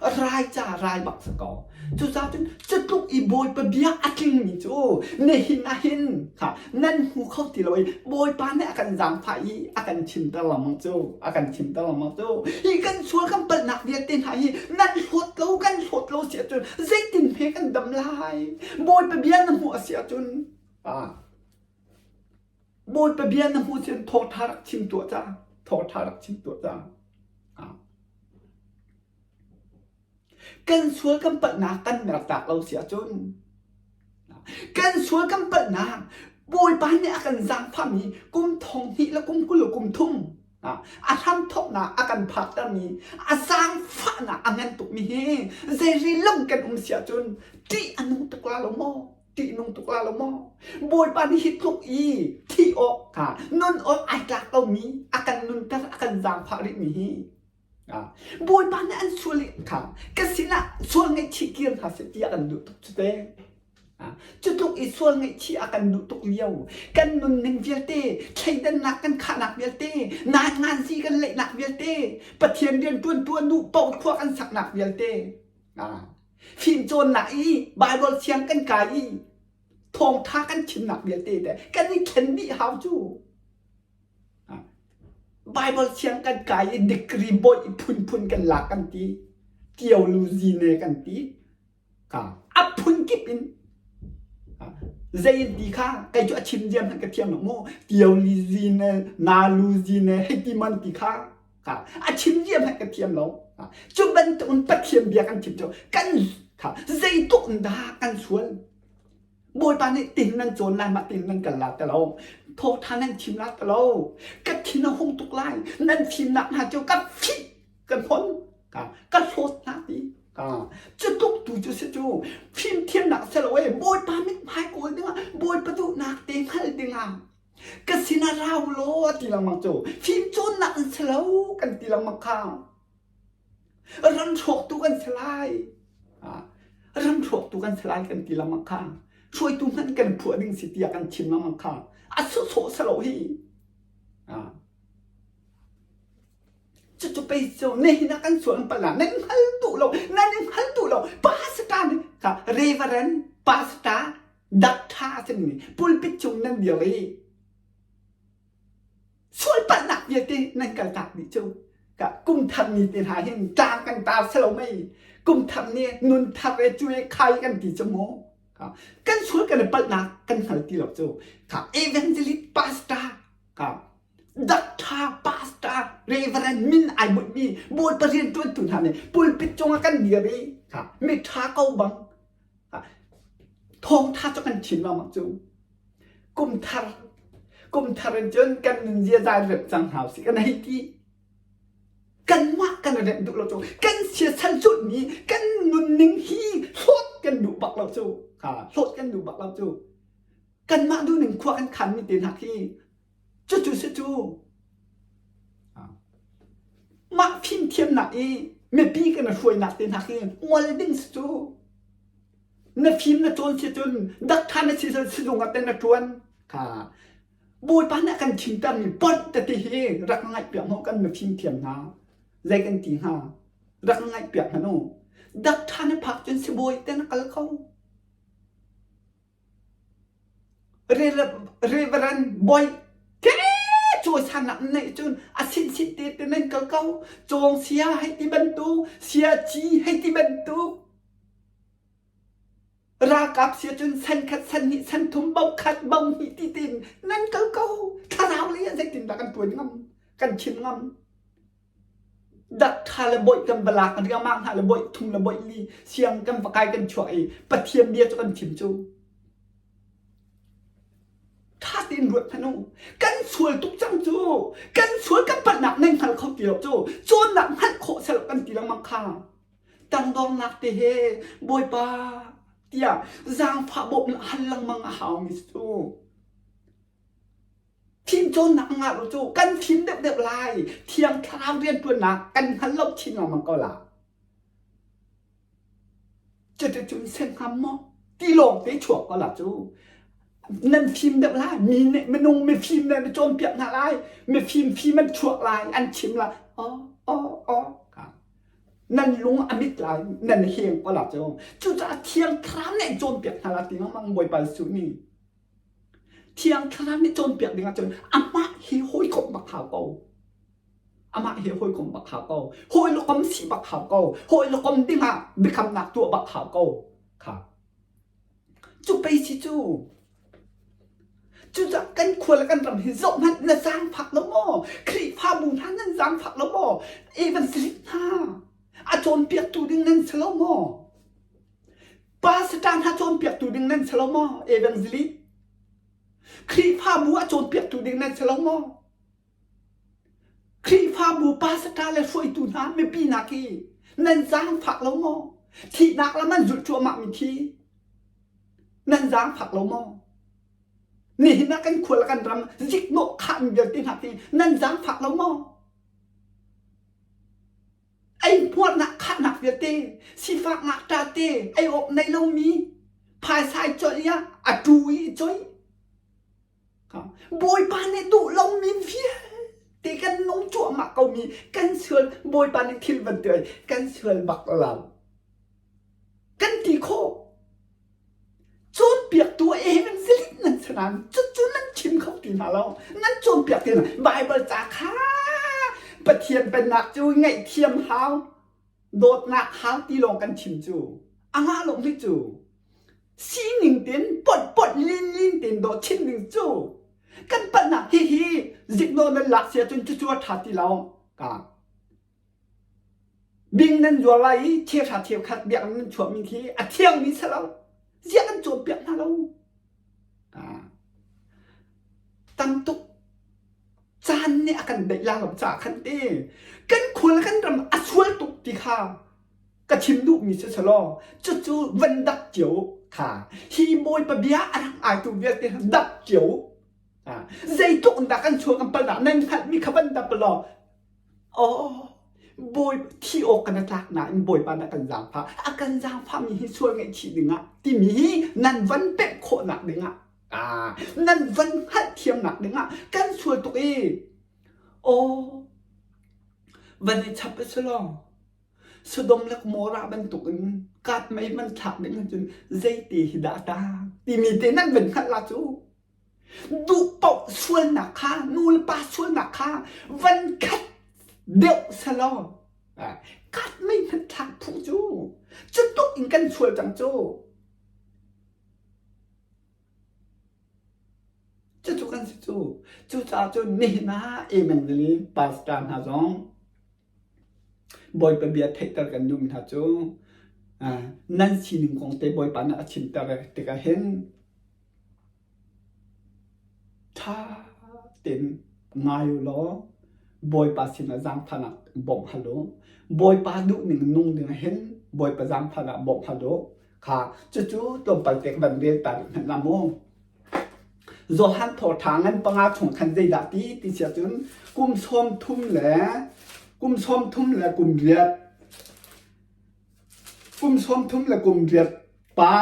rai cha rai bak sako chu sa chun chatluk I boy pa bia aking ni chu ne hin a hin kha nan hu khau ti loi boy pa ne akan jam phai akan chim ta lamang chu akan chim ta lamang chu hi kan sual kan pal nak dia tin hai nan hot lo sia chun zai tin phe kan dam lai boy pa bia na hu sia chun boy pa bia na hu chen tho tharak chim tu cha tho tharak chim tu cha kan sual kan pal nak kan nak tak lo sia chun kan sual kan pal nak boy pa ne akan jam pha mi kum thong hi la kum kul kum thum a tham thop na akan phak ta mi a sang pha na angan tuk mi he zai ri long kan sia chun ti anu tuk la lo mo ti nung tuk la lo mo boy pa ni hit tuk I ti ok ka non ok ai tak lo mi akan nun ta akan jam pha ri mi hi boy pa ne an suali ka kasina sual ngai chi kian ha se ti akan du tuk te chu tuk I sual ngai chi akan du tuk liao kan nun ning vial te thai dan nak kan kha nak vial te na ngan si kan le nak vial te pathian rian tuan nu pau khwa kan sak nak vial te phim chon na I bible siang kan kai thong tha kan chin nak vial te kan ni khen bi how chu Bible siang kan kai decree boy phun kan la kan ti kiau lu zine kan ti ka phun kipin zai di kha kai jo chim jam kan thiam no mo kiau li zine na lu zine heti man ti kha ka chim jam kan thiam no chu ban tun pathiam bia kan chim jo kan ka zai tu da kan sual boy pa ni tin nan chon nan ma tin nan kan la ta loโทษท่านั่นชิมรักเรากัดที่น่าหงตุกไล่นั่นชิมนักหาเจ้ากัดฟิตกันพ้นกัดโทษนักดีจะตุกตูจะเสียจูพิมเทียนหนักเสียเลยบอยปาไม่หายกูดึงบอยประตูหนักเต็งให้ดึงกัดสินาเราโลตีลังมังโจพิมโจนหนักเสียแล้วกันตีลังมังข้ารันโฉกตูกันเสียไล่รันโฉกตูกันเสียไล่กันตีลังมังข้าช่วยตูนั้นกันผัวดึงสิตีกันชิมลังมังข้าสุโสสโลหีจะไปโซนี่นักการสวนปลานั่นฮัลตุเรานั่นฮัลตุเราปาสตาร์ค่ะเรเวอเรนปาสตาดักท่าเช่นนี้ปุลปิจุงนั่นเดียวเลยส่วนปนักเยตินั่นกันตักดิจูกับกุมทำนี่ติหาเห็นจางกันตาสโลไม่กุมทำเนี่ยนุนทะเรจุยใครกันติจโมกันสวนกันปนักกันฮัลติเราจูค่ะเอเวนเจลิสปาสตาค่ะดักท่าปาสตาเรเวอเรนมินไอบุตมีบทประเรียนตัวตุนทำเนี่ยปุลปิจงกันเดียวเลยค่ะไม่ท่าเก้าบังทองท่าจะกันชินมาหมดจูกุมทาร์จนกันเยียดายเรื่องจังหาวสิกันให้ที่กันว่ากันเรื่องดูเราจูกันเสียสันสุดนี้กันนุนนิ่งฮีโคตรกันดูบักเราจูค่ะโคตรกันดูบักเราจูกันมาดูหนึ่งขั้วกันขันมีตีนหักที่จู่เสียจูมาพิมเทียมหนักอีไม่ปีกันช่วยหนักตีนหักที่วันละดิ้งจูนั่นพิมน่ะโจนเสียจนดักท่านน่ะสิสนุกกันน่ะจวนค่ะบูดปานน่ะกันชิมตามมีปอดแต่ที่เฮรักง่ายเปียกเฮากันไม่พิมเทียมนาใจกันตีห้ารักง่ายเปียกฮะโนดักท่านน่ะพักจนสิบวยแต่น่ะกันเขาเรเวอเรนบอยแค่ช่วยฉันนั่นในจนอาสินสิเตตนั่นก็เขาจงเสียให้ที่บรรทุกเสียจีให้ที่บรรทุกรากับเสียจนสันขัดสันหิสันทุ่มเบาขัดเบาหิตีตินนั่นก็เขาถ้าเราเลี้ยงใจตินดักกันตัวงำกันชิมงำดักทาละบ่อยกันบลากันเรียมากทาละบ่อยทุ่มละบ่อยลีเสียงกันปะกายกันช่วยปะเทียมเบียจนกันชิมจูท่าตีนรวดพนุกันสวยตุกจังจูกันสวยกันปัดหนักในหันเขาเกี่ยวจูโจนหนักหันโคสลับกันตีลังมังค่าตังดองหนักเตะบอยปาเตียจางฝาบกหันลังมังหาวมิสจูทีมโจนหนักงาจูกันทีมเด็บลายเทียงคราวเรียนตัวหนักกันหันลบชิงออกมังก็ละจะจุนเส้นคำมอตีลงตีฉวกก็ละจูนั่นพิมพ์แบบไรมีเนี่ยมันนงไม่พิมพ์เนี่ยโจมเปียกหนาไรไม่พิมพ์มันชั่วลายอันชิมละอ๋อ นั่นลุงอมิตรลายนั่นเฮียงก็หลับจ้องจุดเทียงครามเนี่ยโจนเปียกนาลาติงมังบอยปันสุนีเทียงครามเนี่ยโจนเปียกดิงจนอามาเฮโฮยกบบักขาวเก่าอามาเฮโฮยกบบักขาวเก่าโฮยลูกคำสีบักขาวเก่าโฮยลูกคำดิ้งอ่ะบิคำหนักตัวบักขาวเก่าค่ะจุไปสิจุจะกันควรกันรำให้จบมันน่ะจางผักแล้วบ่คลีพาบุญท่านนั่นจางผักแล้วบ่เอวันสิลิท่าอาจนเปียกตูดึงนั่นสลมอปาสตานอาจนเปียกตูดึงนั่นสลมอเอวันสิลิคลีพาบุอาจนเปียกตูดึงนั่นสลมอคลีพาบุปาสตานและช่วยตูน้ำไม่ปีนักอีนั่นจางผักแล้วบ่ที่นักแล้วมันจุดชัวมามีทีนั่นจางผักแล้วบ่นี่นักกันควรกันรำจิกโนขันเดียวตีหักทีนั่นจางผักแล้วมั้งไอ้พวกนักขันนักเดียวตีสิฟักนักตาตีไอ้อกในเรามีภายสายจอยอะอะดูอีจอยบอยปานในตุเรามีเพี้ยตีกันน้องจั่วมาเขามีกันเชิญบอยปานในทิลบันเตยกันเชิญบักเรากันตีโคจนเปียกตัวเองมันสิลินั่นฉะนั้นจุดนั่นชิมเขาตีมาแล้วนั่นจนเปียกตีนะบายเบอร์จ่าค่ะประเทียนเป็นหนักจูไงเทียมเฮาโดดหนักเฮาตีลงกันชิมจูอ่างลงที่จูซีหนึ่งเต็นปดลิ้นเต็นโดดชิมหนึ่งจูกันปัญหาฮิจิกโนนั่นหลักเสียจนจั่วทัดตีเรากาบิงนั่นยัวไรเทียบทัดเทียบขัดเบียงนั่นชัวมีทีอ่ะเที่ยงนี้ซะแล้วเสียกันโจมเปียกนะเราตั้งตุกจานเนี่ยกันเด็กลาหลับจากขันเต้กันควรกันรำอัศวลตุกตีค่ะกระชิมลูกมีเสลอจู่วันดักเจียวค่ะฮีโบยปะเบียอะไรไอตัวเวียเตดักเจียวใจตุกดักกันชัวกันปะหนานั่นขัดมีขบันดับปลออ๋อบอยที่อกกันจากไหนบอยปานกันจางฟ้าอากันจางฟ้ามีให้ช่วยไงทีหนึ่งอ่ะที่มีนั่นวันเป็ดโคหนักหนึ่งอ่ะนั่นวันหัดเทียมหนักหนึ่งอ่ะกันช่วยตัวเองโอ้วันนี้ชับไปซะแล้วสะดมแล้วโมราบันตุกันกัดไม่มันถักหนึ่งจนใจตีหิดาตาที่มีแต่นั่นเป็นขัดลาจูดูปอกช่วยหนักค่ะนูนป้าช่วยหนักค่ะวันคัดเดี๋ยวสลอกัดไม่มันถักผู้จูจะต้องอินกันช่วยจังจูจะจูกันสิจูจ้าจูนี่นะเอเมนลีปาสตานฮะจงบอยไปเบียดเทตกันดูมิฮะจูนั่นสิหนึ่งของเตบอยปานะชิมตาเตกเห็นถ้าเต็มงายอยู่ล้อบอยปาสินะจางพนักบ่มฮัลโหลบอยปาดุหนึ่งนุ่งหนึ่งเห็นบอยปาจางพนักบ่มฮัลโหลค่ะจู่ๆตัวไปเตกบันเรียตันละโมโจฮันทอทางนั้นปังอาชงคันใจดัตีติเสียจนกุมส้มทุ่มแหล่กุมส้มทุ่มแหล่กุมเรียดกุมส้มทุ่มแหล่กุมเรียดป้า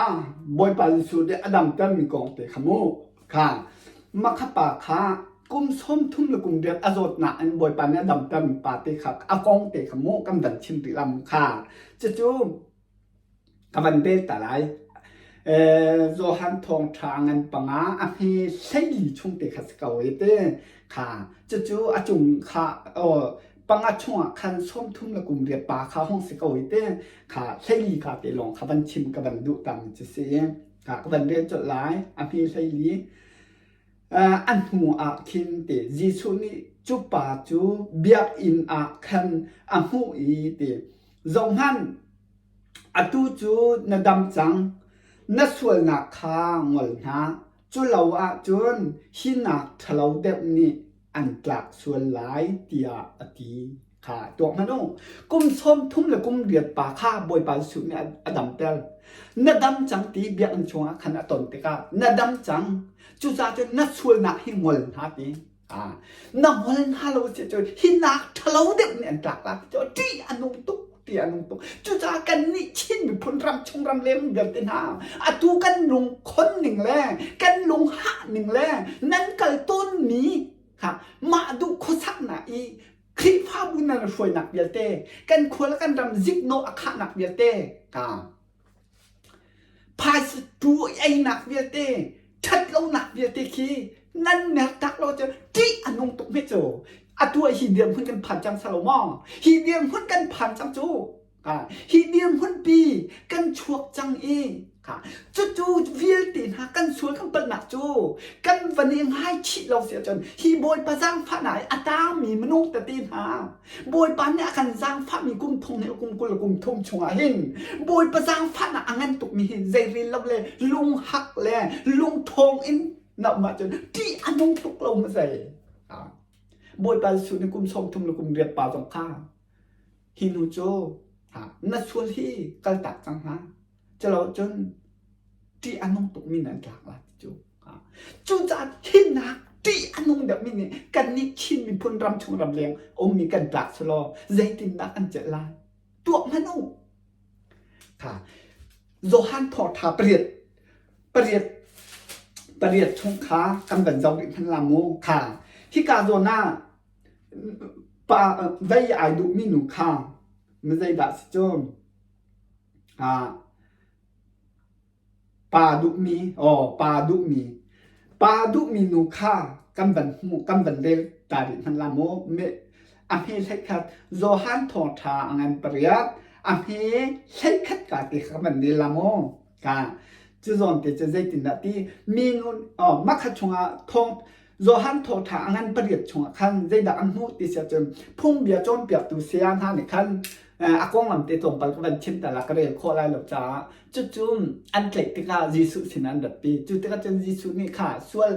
บอยปาสุดอดัมกันมีกองเตะขโมค่ะมักขปาค่ะกุมส้มทุ่มและกุมเรียดอโจทย์หนาอันบอยปานเนี่ยดำกันมีปาเตะค่ะอากองเตะขโมกำดันชิมติลำค่ะจู่ๆกำบันเตะแต่ไรโจฮันทองทางอันปังอาอันนี้ใช่ช่วงเตะขัดเก่าเต้ค่ะจู่ๆอาจุงค่ะปังอาช่วงคันส้มทุ่มและกลุ่มเรียบปลาข้าห้องสเก่าเต้ค่ะใช่ค่ะเตะลองค่ะบันชิมกับบันดุตามจะเสียค่ะกับบันเรียนจดหลายอันนี้ใช่อันหัวอาคินเตะจีสุนี่จูป่าจูเบียกอินอาคันอันหัวอีเตะจงหันอตูจูนดำจังนัสวนักข้างวลนะจุลาวะจนหินักทะเลาเด็บนี่อันกลักส่วนหลายเตียอตีค่ะตัวมันโอ้กุมส้มทุ่มและกุมเรียดปากข้าบอยปาสุเนี่ยอดัมเตลนดำจังตีเบียนชงขณะตนเตกานดำจังจุจ่าจนนัสวนักหิมวลนะตีนักวลนะเราจะจนหินักทะเลาเด็บเนี่ยอันกลักละจนที่อนุตุเตียนุตุจุจ่ากันนี่ชินมีพลรำชงรำเลี้ยงเดือดเต็นหาตูกันลงคนหนึ่งแล้กันลงหะหนึ่งแล้นั่นเกิดต้นนี้ค่ะมาดูโคสักไหนคลิปภาพบุญ นั่นช่วยหนักเบียเต้กันควรแล้วกันรำซิกโนอาคาหนักเบียเต้พายสตูไอหนักเบียเต้ชัดเราหนักเบียเต้คีนั่นเนี่ยตักเราจะที่อันนงตุกไม่โจอะตัวฮีเดียมพุ่นกันผ่านจังซาโลมองฮีเดียมพุ่นกันผ่านจังจูฮีเดียมพุ่นปีกันชวกจังเอจู่วิลตินหากันสวยกันเป็นหนักจูกันวันนี้ให้ชิเราเสียจนฮีบอยปะจ้างผ้าไหนอาตามีมนุษย์แต่ตีนหาบอยปันเนี่ยกันจ้างผ้ามีกุมทงเนี่ยกุมกุลกุมทงชงอาหินบอยปะจ้างผ้าหนาอันตุกมีเจริญลับเลยลุงหักเลยลุงทงอินนับมาจนที่อันนงตุกเรามาใส่บอยปะสุดในกุมทรงทงและกุมเรียบป่าตรงข้าฮินูโจนัดชวนที่กันตักจังฮะจะเราจนที่อันนงตุกมีนันหลักละจูจะหินนักที่อันนงเดี๋ยวมีเนี่ยกันนี่ชินมีพลรำชงรำเลียงอมมีกันหลักสโลใจตินนักอันเจลายตัวมนุษย์โจฮันพอทาเปรียดชงค้ากำบันจอมพันลามูที่กาโซน่าปาไว้ไอดูมีหนูไม่ได้ดัชโจมปาดุมีปาดุมีนูค่ากำบันเดลตาดิมันละโมเมอันเฮใช้คัดโจฮันทอทาอันปริยัดอันเฮใช้คัดกาติกำบันเดลละโมจุดส่วนที่จะได้ติดนาทีมีนูมักขชงทองโจฮันทอทาอันปริยัดชงคันได้ดักอันหูติเสียจนพุ่งเบียจนเปียกตุเสียนท่านในคันอากงมันติดตรงไปก็เป็นชิมแต่ละกระเรียนโคอะไรหรอกจ้าจุดอันเล็กที่ข้าจีสุสินันดับปีจุดที่ข้าจนจีสุนี่ค่ะส่วน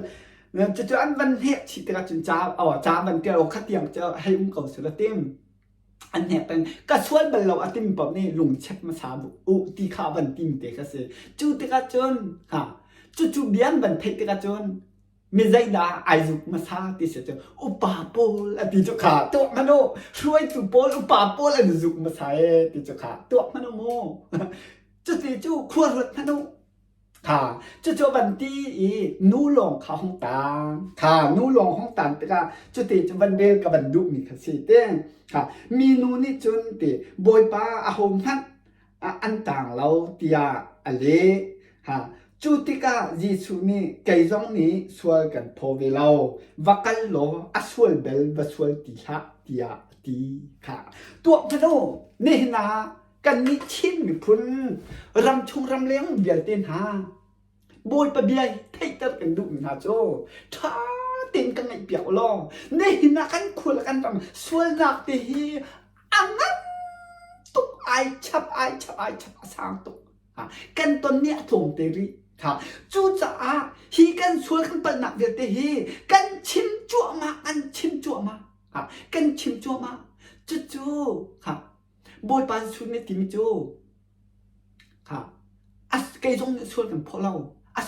จุดอันวันเฮชิที่ข้าจนจ้าจ้ามันเกี่ยวขัดเตียงจะให้เขาสุดติมอันเนี้ยเป็นก็ส่วนเป็นเราอติมแบบนี้ลุงเช็คมาสาบุที่ข้าวันติมเด็กก็สิจุดที่ข้าจนจุดเบียนบันเทที่ข้าจนมีใจด่าไอซุกมาซาติเสียจอุปาโปลอติจุขาตัวมโนช่วยจุโปลอุปาโปลอซุกมาใส่ติจุขาตัวมโนโมจุดที่จุครัวรถมโนจุดบันทีนูลงข้าห้องตานูลงห้องตาแต่ก็จุดที่จุบันเดลกับบันดุมีขสิเต้มีนูนี่จุนที่บอยป้าอาหงฮันอันต่างเราเตียอะไรจุดที่ก้าจีสุนี่เกยจงนี้สวลกันพอเวลาวักกันโลอสวลเบลวัสวลตีฮะตีตัวพโนนี่นะกันนิชินมีพุนรำชงรำเลี้ยงเบียดเต้นหาบอยปะเบียไทยเติร์กันดุนะโจท้าเต้นกันไงเปียกล้อนี่นะกันคุยกันรำสวลนักตีอันนั้นตุกไอชับสางตุกกันตอนเนี้ยถงเตรีจูจ้าฮีกันสวยกันเป็นหนักเดียดฮีกันชิมจั่วมากันชิมจั่วมาจู่บอยปานสุดเนี่ยติมจู่อัสเกยจงสวยกันพอเรา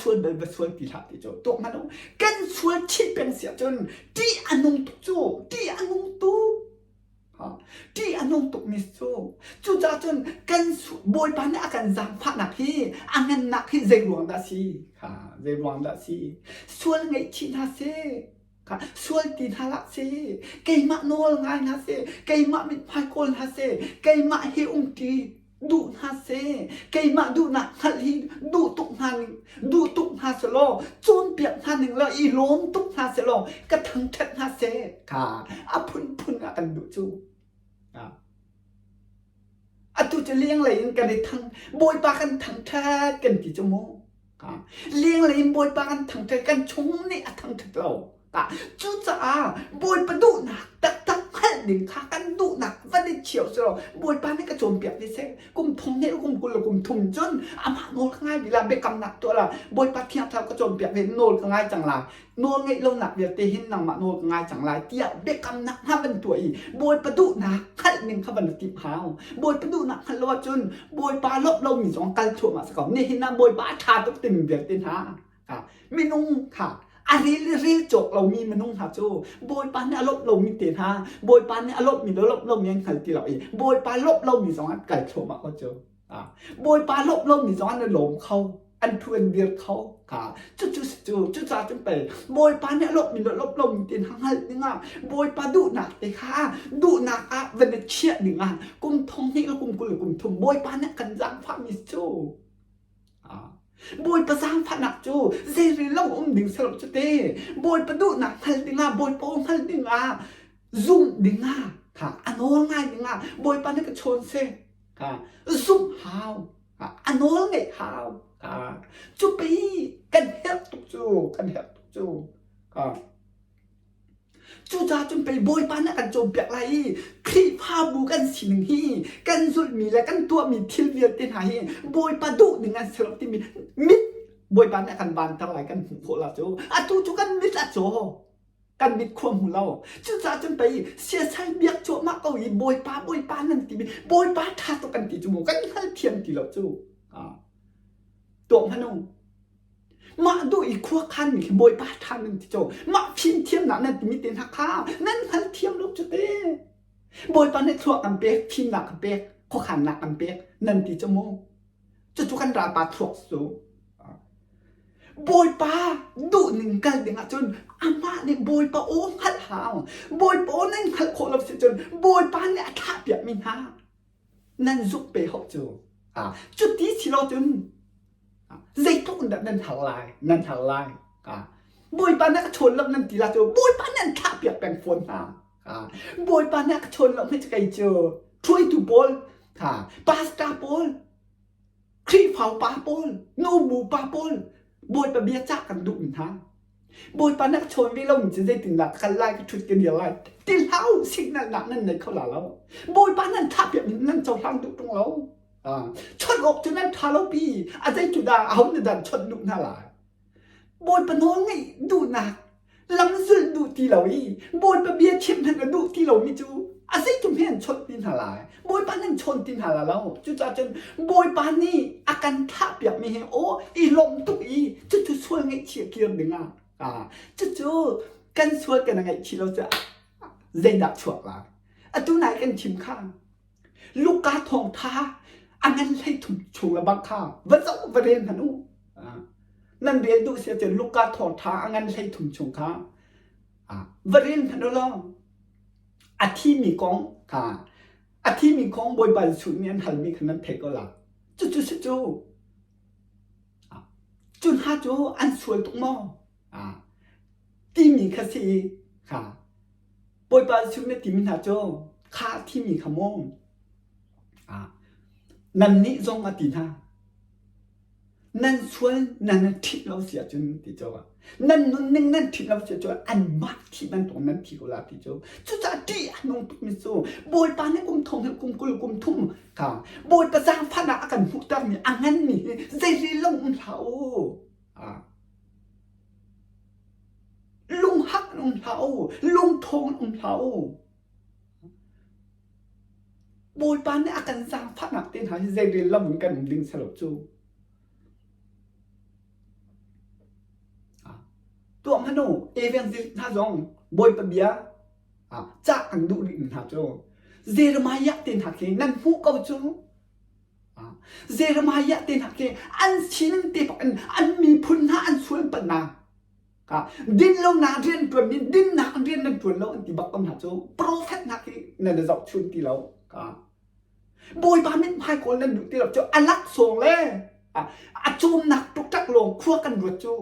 สวยแบบสวยตีหลักที่จู่ตัวมันกันสวยชิเป็นเสียจนที่อันนงตุจู่ที่อันนงตุที่อันนงตุมิโซจู่จ้าจนกันบอยปานเนี่ยกันจางพักหนักที่อันนั้นหนักที่เจรวงดาซีส่วนไงชินฮาเซส่วนตีนฮาลักเซเกยมะโนลงานฮาเซเกยมะมิพายโกลฮาเซเกยมะเฮอุงตีดูฮาเซเกยมะดูนะฮัลฮีดูตุกฮาเซโลจนเปียกฮาหนึ่งแล้วอีล้มตุกฮาเซโลกระทังเท็ดฮาเซพุนกันดูจูตุจะเลี้ยงอะไรกันในทางบอยปากันทางแท้กันกี่ชั่วโมงเลี้ยงอะไรบอยปากันทางแท้กันชงนี่ทางแท้เราจู่จ้าบอยปะดุหนักตั้งให้หนึ่งขากันดุหนักวันนี้เฉียวเสียวบอยปานี่กระโจมเปียกนี่เซ่กุมทงเนี่ยกุมทุ่มจนอามาโนลง่ายเวลาเบกำหนักตัวละบอยปาเทียงเท้ากระโจมเปียกเป็นโนลง่ายจังไรโนลง่ายลงหนักเบียดตีหินหนังมาโนลง่ายจังไรเตี้ยเบกำหนักห้าเป็นตัวอีบอยปะดุหนักให้หนึ่งข้าบันติบหาวบอยปะดุหนักฮัลโหลจนบอยปาลบเรามีสองกันถั่วมาสักก่อนนี่หินนะบอยปาชาตุกติมเบียดตีนหาไม่นุ่งอันนี้เรียกจกเรามีมนุษย์หาโจบอยปานเนี่ยอารมณ์เรามีเตะบอยปานเนี่ยอารมณ์มีเรามียังขันตีเราอีกบอยปานลบเรามีสองอันไก่โฉมก็เจอบอยปานลบเรามีสองอันหลงเข้า อันทวนเดียร์เขาค่ะจุจ้าจนไปบอยปาเนี่ยลบมีลบมีเตียนหังหันนึงอ่ะบอยปาดุหนักเลยค่ะดุหนักอ่ะวันนี้เชี่ยหนึ่งอ่ะกุมทงนี่แล้วกุมกุลกุมทงบอยปาเนี่ยกันจังฟ้ามิจูบอยประสางผนักจูเซรีเล่าดึงสลบจุดเต้บอยประดุหนักหันดึงอ่ะบอยโป้หันดึงอ่ะซุ่มดึงอ่ะค่ะอันโน้ง่ายดึงอ่ะบอยปาเนี่ยก็ชนเซ่ค่ะซุ่มหาวอันโน้ไงหาวจุดไปกันเฮ็ดตุกจูจูจ้าจนไปบอยปานกันโจมเปียกไรคลีพาบูกันสิหนึ่งฮีกันสุดมีและกันตัวมีทิลเวียเต็นหายบอยปาดุหนึ่งอันสลับที่มีมิดบอยปานกันบานทั้งหลายกันโหละจูจูกันมิดละโจกันมิดความหูเราจูจ้าจนไปเสียใจเบียกโจมากเกาอีบอยปานั่นตีมีบอยปาทาตกันตีจมูกกันให้เทียมตีเราจูตัวพนุ่งมาดูอีกขั้วคันมีบอยป้าทานนั่นที่โจมาพิมเทียมหนักนั่นมีเตียนหักข้าวนั่นคันเทียมลูกจุดเต้บอยป้าในทั่วกันเป๊กพิมหนักกันเป๊กข้อขันหนักกันเป๊กนั่นที่จมูกจุกันราปาทั่วสูบอยป้าดูหนึ่งกันเดียงจนอาม่าเนี่ยบอยป้าโอ้ขัดหาวบอยป้านั่นขัดโคลบจนบอยป้าเนี่ยท่าเปียกมินฮานั่นซุปเปหกจูจุดที่ที่เราจนใจทุกคนนั่นทลายบอยปานนักชนแล้วนั่นตีลาเจอบอยปานนั่นท่าเปียกแปลงฝนบอยปานนักชนแล้วไม่จะไกลเจอช่วยถูบอลปาสตาบอลครีเผาปาบอลโนบูปาบอลบอยปะเบียจ้ากันดุนบอยปานนักชนวิลงจะได้ถึงหลักคันไล่ก็ชุดกันเดียวไล่ตีเท้าสิ่งนั้นหนักนั่นในเขาหล่าแล้วบอยปานนั่นท่าเปียกนั่นเจ้าทางดุตรงเราชนอกจนนั้นทารปีอาจจะจุดาเอาในดันชนดุน่าหลายบอยปน้องไงดูหนักลำซึดูที่เราอีบอยปะเบียชิมทันกระดูที่เราไม่จูอาศัยจุ่มเห็นชนตินหาลายบอยปานนั่นชนตินหาลาแล้วจุดาจนบอยปานนี่อาการท่าเปียกไม่เห็นโอ้อีลมตุอีจุดช่วยไงเฉียเกียร์หนึ่งจุดกันช่วยกันไงที่เราจะเล่นดับชั่วละตัวไหนกันชิมข้างลูกกาทองท้าอันนั้นให้ถูกชูระบังข้าววันเสาร์วันเรียนพนุนั่นเรียนดูเสียจนลูกกาทองท้าอันนั้นให้ถูกชงข้าววันเรียนพนุลองอาทิมีกองอาทิมีกองบอยบายสุดเนี่ยหันมีขนาดเทก็ละจุนหาจูอันสวยตุกมอที่มีคสีบอยบายสุดเนี่ยที่มีหาจูข้าที่มีขโมงนั่นนี่จงมาตีน่านั่นชวนนั่นทิเราเสียจนที่เจ้านั่นนั่นทิเราเสียจนอันมากที่มันตรงนั้นที่กูลาที่เจ้าจุดจะดีอันนงตุมิโซบอยปานให้กุมทงให้กุมกุลกุมทุ่มบอยประสางพันอากันหุกตามีอันนั้นมีใจรีลงเขาลุงฮักลุงเขาลุงทงลุงเขาบอยปานเนี่ยอาการสร้างพันหนักเต็นหาที่ใจเรียนแล้วเหมือนกันดึงสลบจูตัวมันโนเอเวนซิท่าจงบอยปะเบียจ้าอันดูดินท่าจูเซรมายะเต็นหักเกนั่นผู้เก่าจูเซรมายะเต็นหักเกอันชินเตปอันมีพุนหาอันสวนปนาดินลงนาเรียนตัวมีดินนาเรียนนั่นตัวเราอันที่บักต้นท่าจูโปรเฟตนักนั่นจะจับชุนที่เราบอยปานไม่พายคนนั้นดูที่เราจะอลักส่งเลยจูมหนักตุกตักลงครัวกันรวดจู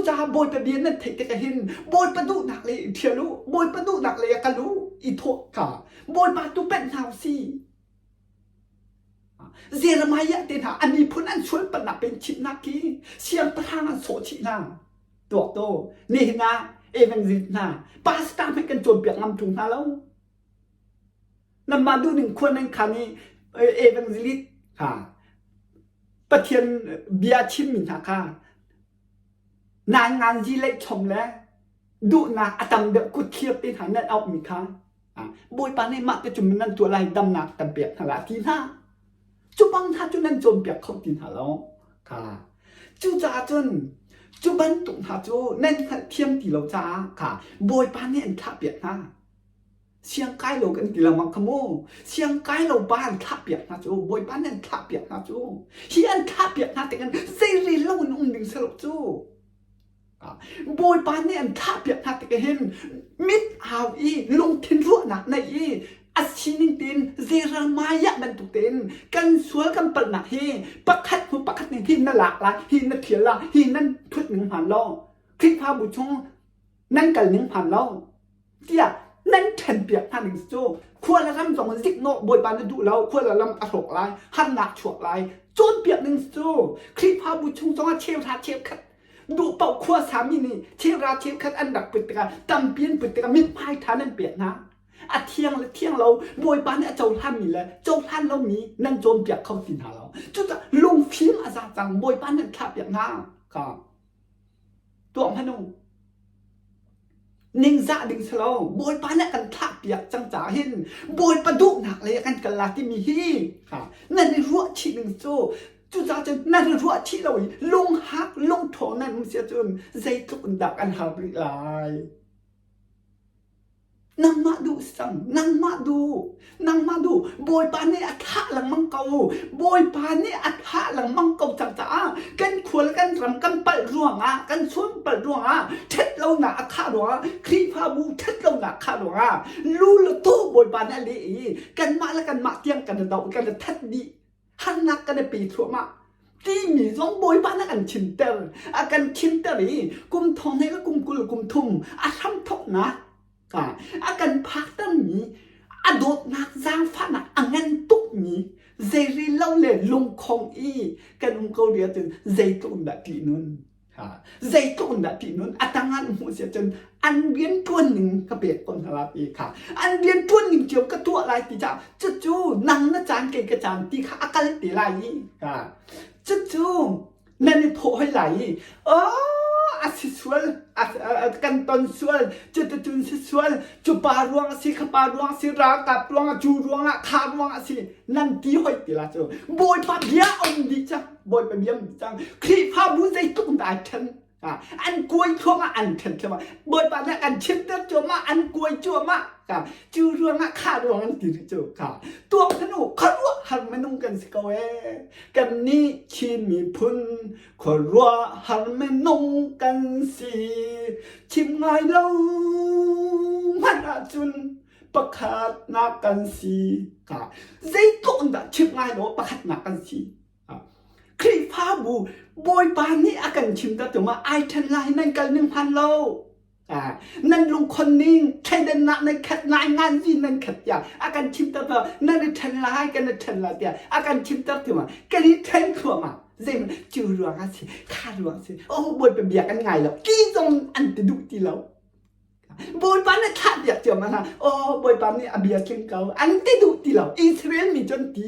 จ้าบอยปะเบียนนั่นเทกะหินบอยปะดุหนักเลยเทียรู้บอยปะดุหนักเลยกันรู้อีโถบอยปาตุเป็นหาวซีเซรมายะเตนะอันนี้พุ่นอันช่วยปนับเป็นชินักกี้เสียงประธานโสชินาตัวโตนี่นะเอเวนซินาปาสตาไม่กันโจมเปียกงำถุงนาแล้วนำมาดูหนึ่งคนนั้นคันนี้เอเวนซิลิตประเทียนเบียชิมมินค่ะนางงานที่เล็กชมแล้วดูนะอาตังเด็กกุเทียบตีหันนั่นเอามีค่ะบอยปานในมักจะจุ่มนั่นตัวลายดำหนักแต่เปียกหาทีน่าจุบังท่าจุนั่นโจมเปียกเขาตีหาแล้วค่ะจุจ่าจนจุบันตุ่มหาจูนั่นเทียมตีเราจ้าค่ะบอยปานเนี่ยท่าเปียกหน้า เสียงไกลเรากันกี่ละมังขโมเสียงไกลเราบ้านทับเปียกนะจูบอยบ้านนั่นทับเปียกนะจูเฮียนทับเปียกนะแต่กันเซรีเล่านุ่มดึงสลบจูบอยบ้านเนี่ยทับเปียกนะแต่กันเห็นมิดหาวอีลงทิ้งรั่วหนักในอีอาชินิตินเซรามายะบรรทุกเต็นกันสวยกันเปิดหนักเฮปักขัดหัวปักขัดหนึ่งหินนั่นหลากหลายหินนั่นเถียละหินนั่นทุดหนึ่งผ่านล่อคลิปพาบุชงนั่นกันหนึ่งผ่านล่อเจียนั่นเทนเปียกผ่านหนึ่งโจควรละลำสองสิกโนบอยบานดูเราควรละลำอถกลายหันหนักฉวกลายโจนเปียกหนึ่งโจคลิปพาบุชงสองเชลทาเชลขัดดูเป่าขั้วสามีนี่เชลราเชลขัดอันดับปิดตะตำเปียนปิดตะมิดพายทานั่นเปียกนะอาเที่ยงและเที่ยงเราบอยบ้านเนี่ยเจ้าท่านมีแล้วเจ้าท่านเรามีนั่นโจมเปียกเข้าสินหาเราจุดจะลงฟิล์มอาจารย์จังบอยบ้านนั่นทับอย่างน่าก็ตัวพนุนิ่งจ่าดิ่งสโลบอยบ้านเนี่ยกันทับเปียกจังจ๋าเห็นบอยประดุหนักเลยกันกันลาที่มีฮีค่ะนั่นในรั้วชีหนึ่งโจจุดจะนั่นในรั้วชีเราลงหักลงโถนั่นมันเสียจนใจตุกดักอันหาบริลายนางมาดูสังนางมาดูบอยปานนี่อัฐะหลังมังเกาบอยปานนี่อัฐะหลังมังเกาจังจ้ากันขวลกันรำกันปัดร่วงกันชวนปัดร่วงเท็ดเราหนาข้าหลวงครีพาบูเท็ดเราหนาข้าหลวงรู้ละตู้บอยปานนั่นเลยกันมาแล้วกันมาเตียงกันเดากันทัดดีหันนักกันในปีทั่วมาที่มีสองบอยปานกันชิมเตอร์กันชิมเตอร์นี่กุมทองให้ก็กุมกุลกุมทุ่มทำทบนะอาการพักตั้งนี้อดดนักจางฟันอังเงินตุกนี้เจริญเล่าเลยลงคงอีกันอุ้งเขาเรียกจนเจตุนดัตินุนเจตุนดัตินุนอัตงานหัวเสียจนอันเรียนตัวหนึ่งก็เปียกคนทราบอีกค่ะอันเรียนตัวหนึ่งเจียวกับตัวอะไรตีจ้าจู่นังนะจานเก่งกระจานตีค่ะอาการตีไรค่ะจู่นั่นนี่โผล่ให้ไหลอาศิสวลกันตอนสวลจุดจุนสวลจุปารวงสิขปารวงสิรากับรวงจูรวงขารวงสินั่นตีหอยตีละจูบอยปะเบียอมดิจังบอยปะเบียมจังคลีพาบุใจตุ้งได้ทันอันกวยชัวมาอันทันใช่ไหมบอยปะเนี่ยอันชิมเตอร์จัวมาอันกวยจัวมาจูรวงขารวงตีจูตัวขนุขรัวหันมานุ่งกันสิกเวกันนี้ชิมีพุนขรัวหันมานุ่งกันสิชิมไงเล่ามันอาจุนประคาดนักกันสิใจตุ้งได้ชิมไงเล่าประคาดนักกันสิคลิปภาพบูบอยปานนี่อากันชิมแต่ตัวมาไอทันไลน์นั่นกัน1,000 โลนั่นลุงคนนิ่งใช่เดินนักในขัดนายงานจีนั่นขัดอย่างอาการชิมแต่ตัวนั่นในทันไลน์กันในทันไลน์เดียอาการชิมแต่ตัวมากันนี้ทันขัวมาเจมจูรวงสิข้ารวงสิโอ้บอยไปเบียกันไงแล้วกี่จงอันติดุตีแล้วบอยปานนี่ทัดอยากเจอมานะโอ้บอยปานนี่อเบียเก่งเก่าอันติดุตีแล้วอิสราเอลมีจนตี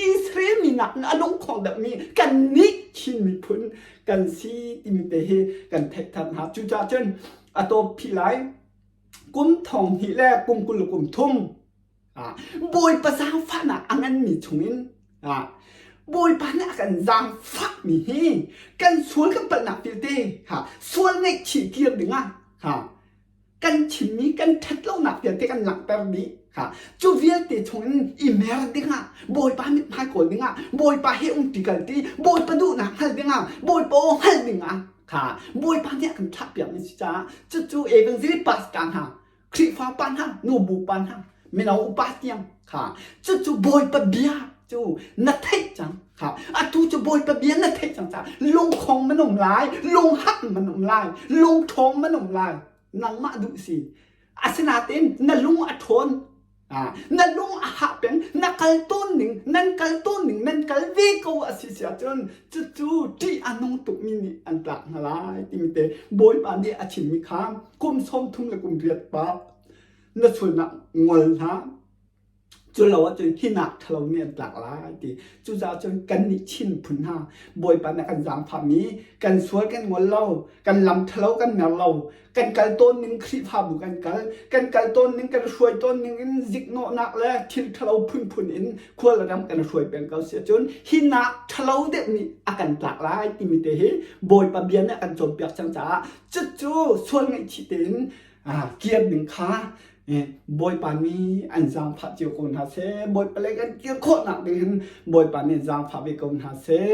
อิสราเอลมีหนักอารมณ์ของแบบนี้กันนิชินมีพ้นกันซีติมิเตเฮกันเทคทันหาจุจ่าจนตัวพี่ไลกุมทองฮีแรกกุมกุลกุมทุ่มบอยภาษาฟ้าน่ะอันนั้นมีชงินบอยปานน่ะกันจางฟ้ามีเฮกันสวนกันเป็นหนักเตะสวนในฉีเกียร์ดึงกันชิมมีกันทัดเล่าหนักเตะกันหลังแบบนี้จูเวียลติชงอีเมลดิ้งบอยปามิดพายโกดิ้งบอยปาเฮอุติกันตีบอยปาดูนะฮัลดิ้งบอยโปฮัลดิ้งบอยปาเนี่ยกันทับอย่างนี้จ้าจู่เอกันสิปัสกันคลิฟ้าปันนูบูปันไม่เอาอุปาเตียงจู่บอยปาเบียจู่นัดเทจังจู่บอยปาเบียนัดเทจังจ้าลงของมันหนุ่มลายลงหักมันหนุ่มลายลงท้องมันหนุ่มลายนังมาดูสิอาสนาเต้นนั่นลุงอัทนนั่นลุงอาหาเป็นนักการต้นหนึ่งนั่นการต้นหนึ่งนั่นการเวกว่าสิเสียจนจู่ที่อันนงตุกมินิอันตรายอะไรที่มีแต่บอยปานดีอาชิมิคามกุมส้มทุ่มและกุมเรียดปั๊บนั่นส่วนนักงอลฮะจุดเราว่าจุดที่หนักทะเลเนี่ยหลากหลายที่จุดเราจนกันนิชินพุนหาบอยปานกันจามพามีกันสวยกันงอลเรากันลำทะเลกันแนวเรากันการต้นหนึ่งคลิปภาพกันการต้นหนึ่งกันช่วยต้นหนึ่งจิกโนนักแล้วที่ทะเลพุ่นอินควรระดับกันช่วยเป็นเขาเสียจนที่หนักทะเลเด็กนี่อาการหลากหลายที่มีแต่เฮบอยปาเบียนเนี่ยกันจมเปียกจังจ้าจู่ส่วนไงชิเต็นเกียร์หนึ่งขา bồi bàn mi anh giang phát chiều con hà sẽ bồi bê lên kia khôn nặng đi bồi bàn mi giang phát về con hà sẽ